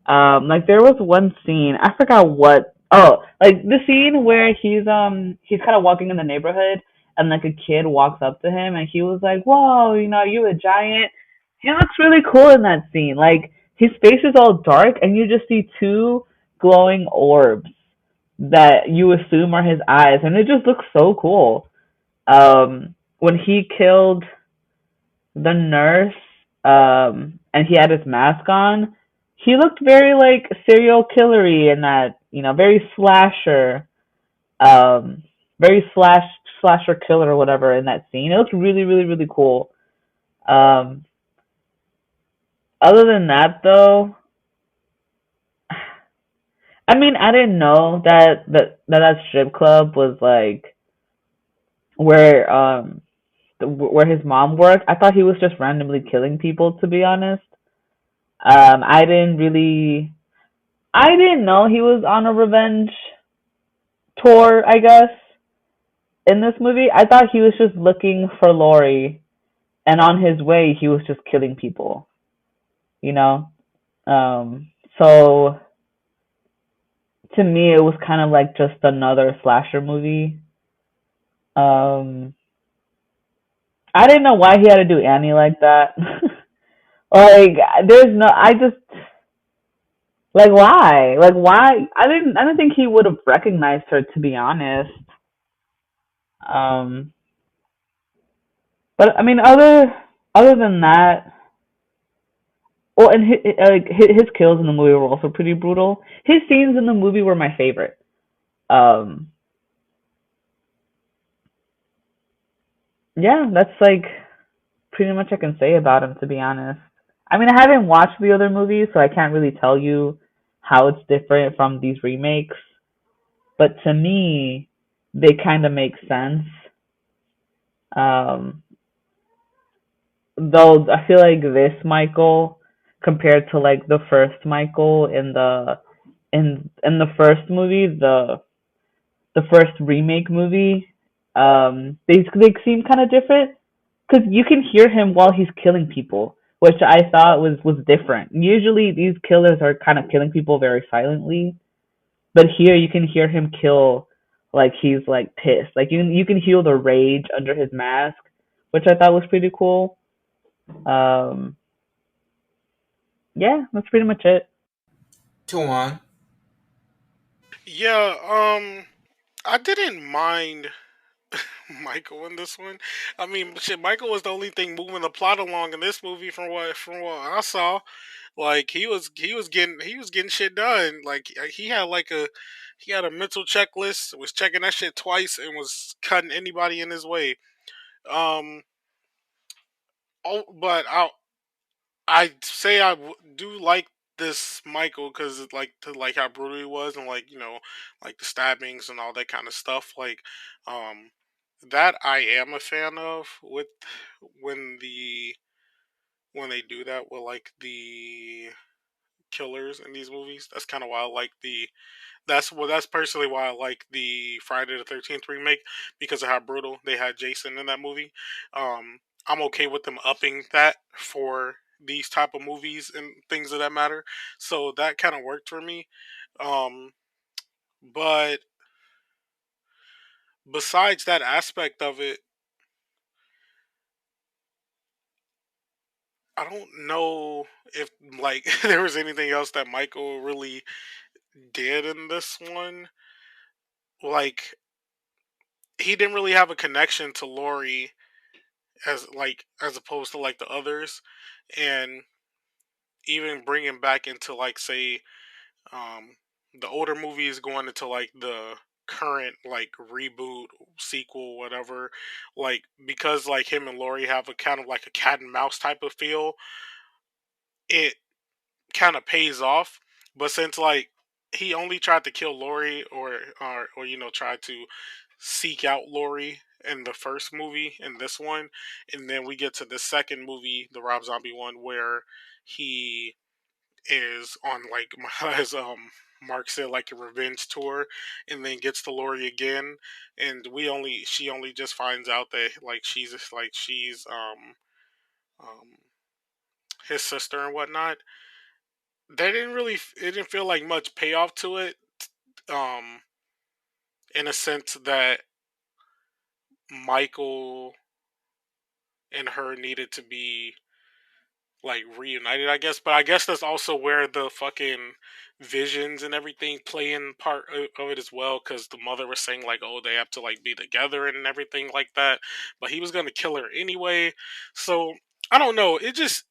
Like there was one scene, I forgot what. Oh, like the scene where he's kind of walking in the neighborhood and like a kid walks up to him and he was like, "Whoa, you know, you a giant." He looks really cool in that scene. Like his face is all dark and you just see two glowing orbs that you assume are his eyes, and it just looks so cool. When he killed the nurse, and he had his mask on, he looked very like serial killery in that, you know, very slasher, um, very slasher killer or whatever in that scene. It looked really, really, really cool. Um, Other than that, though, I mean, I didn't know that strip club was like where where his mom worked. I thought he was just randomly killing people. To be honest, I didn't really I didn't know he was on a revenge tour, I guess, in this movie. I thought he was just looking for Lori, and on his way, he was just killing people, you know? So to me, it was kind of like just another slasher movie. Um, I didn't know why he had to do Annie like that. Like, there's no, I just, like, why? Like, why? I didn't think he would have recognized her, to be honest. Um, But I mean, other than that, well, and his kills in the movie were also pretty brutal. His scenes in the movie were my favorite. Um, yeah, that's like pretty much I can say about him, to be honest. I mean, I haven't watched the other movies, so I can't really tell you how it's different from these remakes. But to me, they kind of make sense. Um, though I feel like this Michael, compared to like the first Michael in the first movie, the first remake movie, they seem kind of different because you can hear him while he's killing people, which I thought was different. Usually these killers are kind of killing people very silently, but here you can hear him kill like he's like pissed. Like you can hear the rage under his mask, which I thought was pretty cool. Um, yeah, that's pretty much it. Tuan. Yeah, I didn't mind Michael in this one. I mean, shit, Michael was the only thing moving the plot along in this movie from what I saw. Like he was getting shit done. Like he had a mental checklist, was checking that shit twice, and was cutting anybody in his way. Um, oh, but I say do like this Michael because like to like how brutal he was and like like the stabbings and all that kind of stuff. Like um that I am a fan of with when the when they do that with like the killers in these movies. That's kind of why I like the. That's personally why I like the Friday the 13th remake, because of how brutal they had Jason in that movie. I'm okay with them upping that for these type of movies and things of that matter. So that kind of worked for me. Um, but besides that aspect of it, I don't know if like there was anything else that Michael really did in this one. Like he didn't really have a connection to Lori as opposed to like the others, and even bringing back into like say um the older movies going into like the current like reboot sequel whatever, like because like him and Lori have a kind of like a cat and mouse type of feel, it kind of pays off. But since like he only tried to kill Lori or tried to seek out Lori in the first movie in this one, and then we get to the second movie, the Rob Zombie one, where he is on like as Mark said, like a revenge tour, and then gets to Lori again, and she only just finds out that like she's his sister and whatnot. They didn't really it didn't feel like much payoff to it, um in a sense that Michael and her needed to be like reunited, I guess. But I guess that's also where the fucking visions and everything play in part of it as well, because the mother was saying like, oh, they have to like be together and everything like that, but he was gonna kill her anyway. So I don't know, it just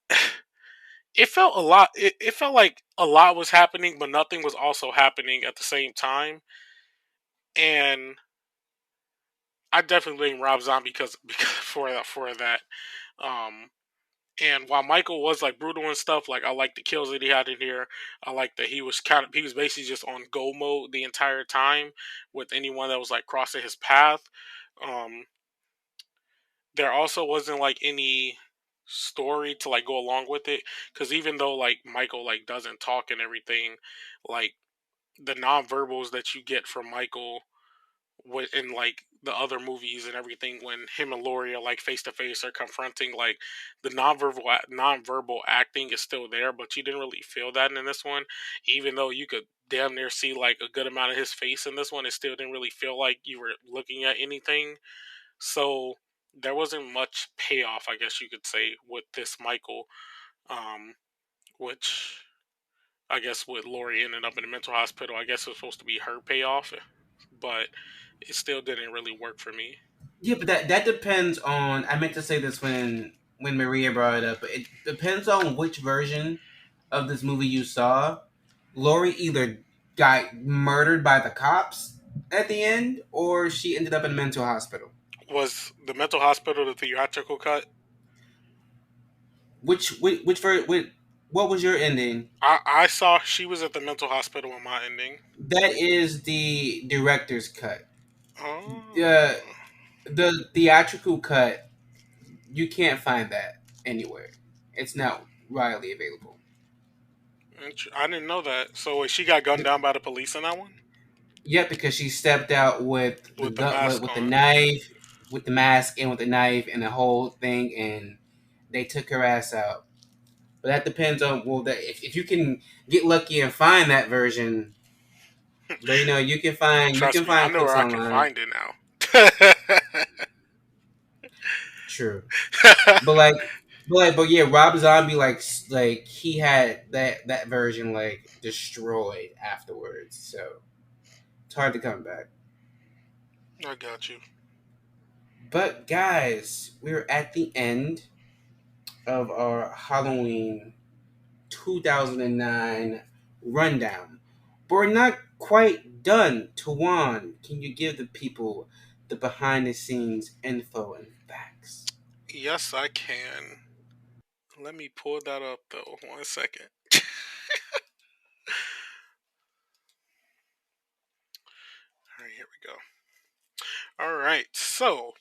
it felt a lot it felt like a lot was happening but nothing was also happening at the same time. And I definitely blame Rob Zombie because for that. Um, and while Michael was like brutal and stuff, like I like the kills that he had in here. I like that he was basically just on go mode the entire time with anyone that was like crossing his path. Um, there also wasn't like any story to like go along with it, because even though like Michael like doesn't talk and everything, like the nonverbals that you get from Michael in like the other movies and everything, when him and Laurie are like face to face or confronting, like the nonverbal acting is still there, but you didn't really feel that in this one. Even though you could damn near see like a good amount of his face in this one, it still didn't really feel like you were looking at anything. So there wasn't much payoff, I guess you could say, with this Michael, um, which I guess with Lori ending up in a mental hospital, I guess it was supposed to be her payoff, but it still didn't really work for me. Yeah, but that depends on. I meant to say this when Maria brought it up. But it depends on which version of this movie you saw. Lori either got murdered by the cops at the end, or she ended up in a mental hospital. Was the mental hospital the theatrical cut? Which what was your ending? I saw she was at the mental hospital in my ending. That is the director's cut. Oh, The the theatrical cut, you can't find that anywhere. It's not widely available. I didn't know that. So wait, she got gunned down by the police in that one Yep, because she stepped out with the with the gun, mask with the on. knife, with the mask, and with the knife, and the whole thing, and they took her ass out. But that depends on if you can get lucky and find that version. But you Trust can me, I find know clips where I can online. find it now. True, but but yeah, Rob Zombie like he had that version like destroyed afterwards, so it's hard to come back. I got you. But guys, we're at the end of our Halloween 2009 rundown. But we're not quite done. Tawan, can you give the people the behind the scenes info and facts? Yes, I can. Let me pull that up though. 1 second. All right, here we go. All right, so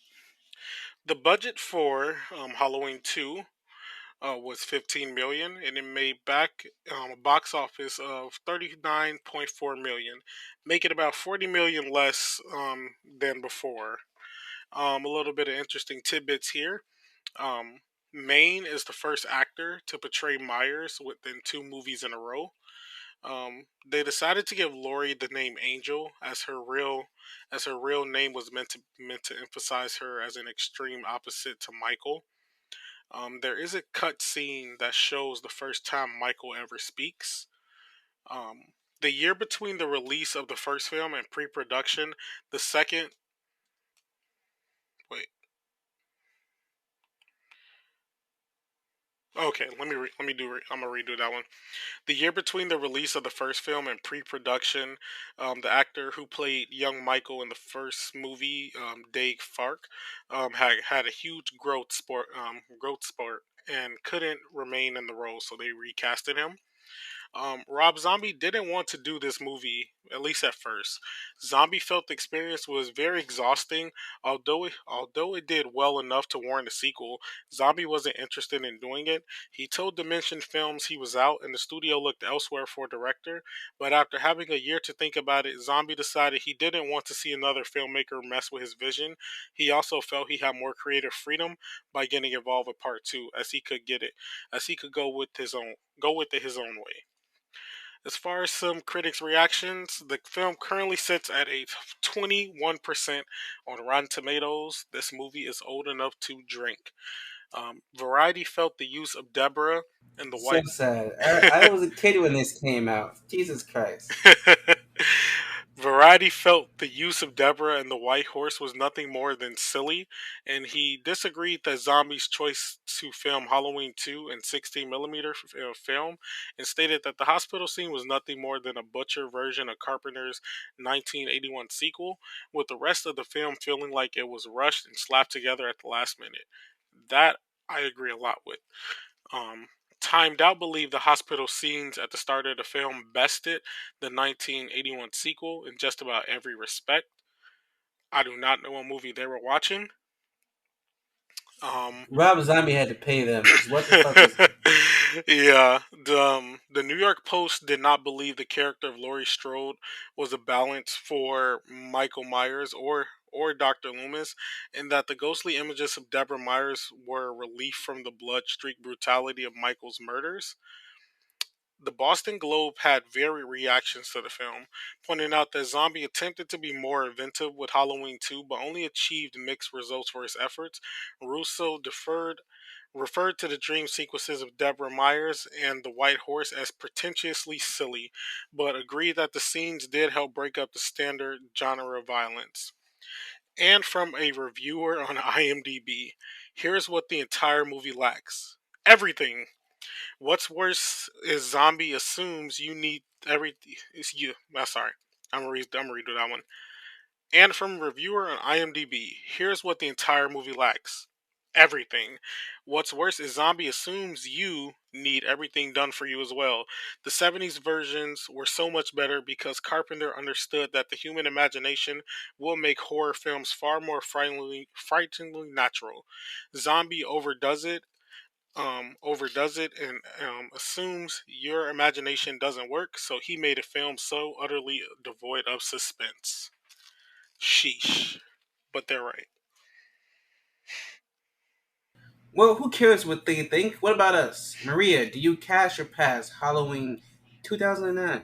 the budget for Halloween 2 was 15 million, and it made back a box office of 39.4 million, making about 40 million less than before. A little bit of interesting tidbits here. Um, Maine is the first actor to portray Myers within two movies in a row. They decided to give Laurie the name Angel as her real name was meant to emphasize her as an extreme opposite to Michael. There is a cut scene that shows the first time Michael ever speaks. The year between the release of the first film and pre-production, the second wait. Okay, let me do. I'm gonna redo that one. The year between the release of the first film and pre-production, the actor who played young Michael in the first movie, Dave Fark, had a huge growth spurt, and couldn't remain in the role, so they recasted him. Rob Zombie didn't want to do this movie, at least at first. Zombie felt the experience was very exhausting. Although it did well enough to warrant a sequel, Zombie wasn't interested in doing it. He told Dimension Films he was out, and the studio looked elsewhere for a director. But after having a year to think about it, Zombie decided he didn't want to see another filmmaker mess with his vision. He also felt he had more creative freedom by getting involved with Part Two, as he could go with it his own way. As far as some critics' reactions, the film currently sits at a 21% on Rotten Tomatoes. This movie is old enough to drink. Variety felt the use of Deborah and the So white. sad. I was a kid when this came out. Jesus Christ. Variety felt the use of Deborah and the White Horse was nothing more than silly, and he disagreed that Zombie's choice to film Halloween 2 in 16 millimeter film, and stated that the hospital scene was nothing more than a butcher version of Carpenter's 1981 sequel, with the rest of the film feeling like it was rushed and slapped together at the last minute. That I agree a lot with. Um, Timed Out believed the hospital scenes at the start of the film bested the 1981 sequel in just about every respect. I do not know what movie they were watching. Um, Rob Zombie had to pay them because what the fuck was. yeah, the New York Post did not believe the character of Laurie Strode was a balance for Michael Myers or Dr. Loomis, and that the ghostly images of Deborah Myers were a relief from the blood-streaked brutality of Michael's murders. The Boston Globe had varied reactions to the film, pointing out that Zombie attempted to be more inventive with Halloween 2, but only achieved mixed results for his efforts. Russo referred to the dream sequences of Deborah Myers and the White Horse as pretentiously silly, but agreed that the scenes did help break up the standard genre of violence. And from a reviewer on IMDb, here's what the entire movie lacks: everything. What's worse is Zombie assumes you need everything. It's you. Sorry, I'm gonna redo that one. And from reviewer on IMDb, here's what the entire movie lacks: everything. What's worse is Zombie assumes you need everything done for you as well. The 70s versions were so much better because Carpenter understood that the human imagination will make horror films far more frighteningly natural. Zombie overdoes it and assumes your imagination doesn't work, so he made a film so utterly devoid of suspense. Sheesh. But they're right. Well, who cares what they think? What about us? Maria, do you cash or pass Halloween 2009?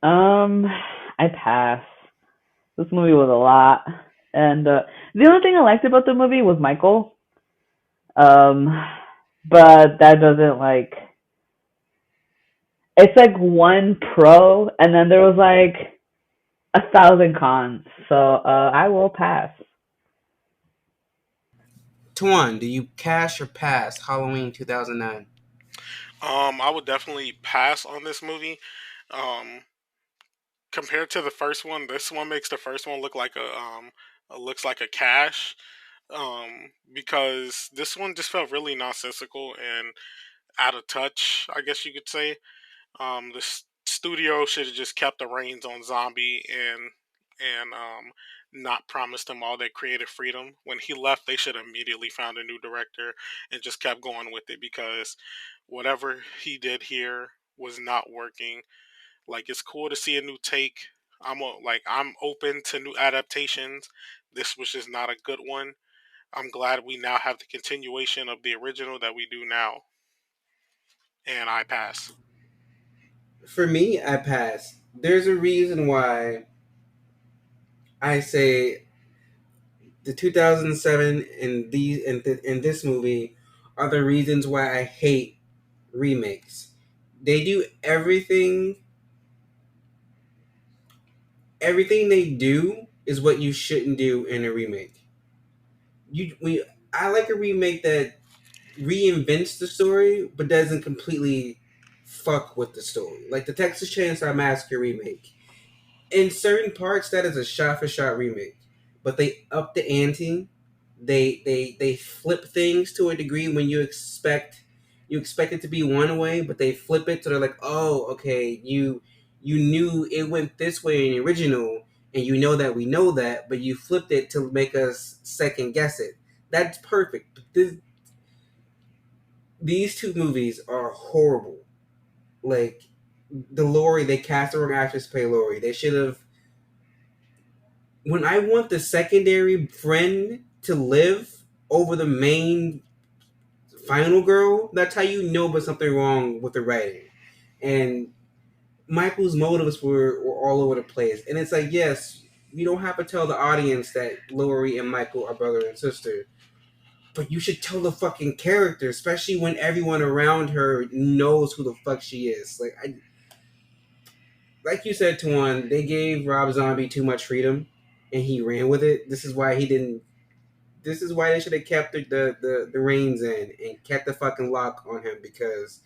Um, I pass. This movie was a lot, and the only thing I liked about the movie was Michael. Um, but that doesn't like. It's like one pro, and then there was like a thousand cons. So I will pass. Tuan, do you cash or pass Halloween 2009? I would definitely pass on this movie. Um, Compared to the first one, this one makes the first one look like looks like a cash. Because this one just felt really nonsensical and out of touch, I guess you could say. The studio should have just kept the reins on Zombie and not promised him all that creative freedom. When he left, they should have immediately found a new director and just kept going with it, because whatever he did here was not working. Like, it's cool to see a new take. I'm open to new adaptations. This was just not a good one. I'm glad we now have the continuation of the original that we do now. And I pass. For me, I pass. There's a reason why I say the 2007 and this movie are the reasons why I hate remakes. They do everything. Everything they do is what you shouldn't do in a remake. I like a remake that reinvents the story but doesn't completely fuck with the story. Like the Texas Chainsaw Massacre remake. In certain parts, that is a shot-for-shot remake, but they up the ante. They flip things to a degree when you expect it to be one way, but they flip it so they're like, oh, okay, you knew it went this way in the original, and you know that we know that, but you flipped it to make us second guess it. That's perfect. But these two movies are horrible. Like the Laurie, they cast the wrong actress to play Laurie. They should have. When I want the secondary friend to live over the main final girl, that's how you know there's something wrong with the writing. And Michael's motives were all over the place. And it's like, yes, you don't have to tell the audience that Laurie and Michael are brother and sister. But you should tell the fucking character, especially when everyone around her knows who the fuck she is. Like you said, Tuan, they gave Rob Zombie too much freedom, and he ran with it. This is why he didn't. This is why they should have kept the reins in and kept the fucking lock on him. Because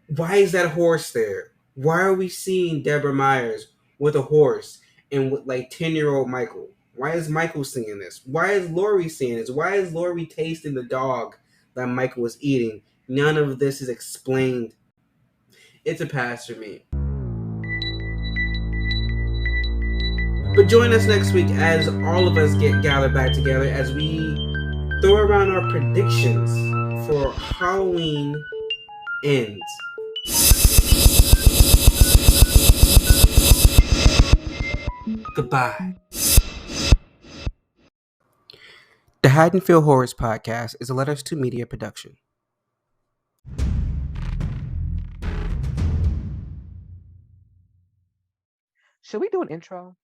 why is that horse there? Why are we seeing Deborah Myers with a horse and with like 10-year-old Michael? Why is Michael seeing this? Why is Laurie seeing this? Why is Laurie tasting the dog that Michael was eating? None of this is explained. It's a pass for me. But join us next week as all of us get gathered back together as we throw around our predictions for Halloween Ends. Goodbye. The Haddonfield Horrors Podcast is a Letters to Media production. Should we do an intro?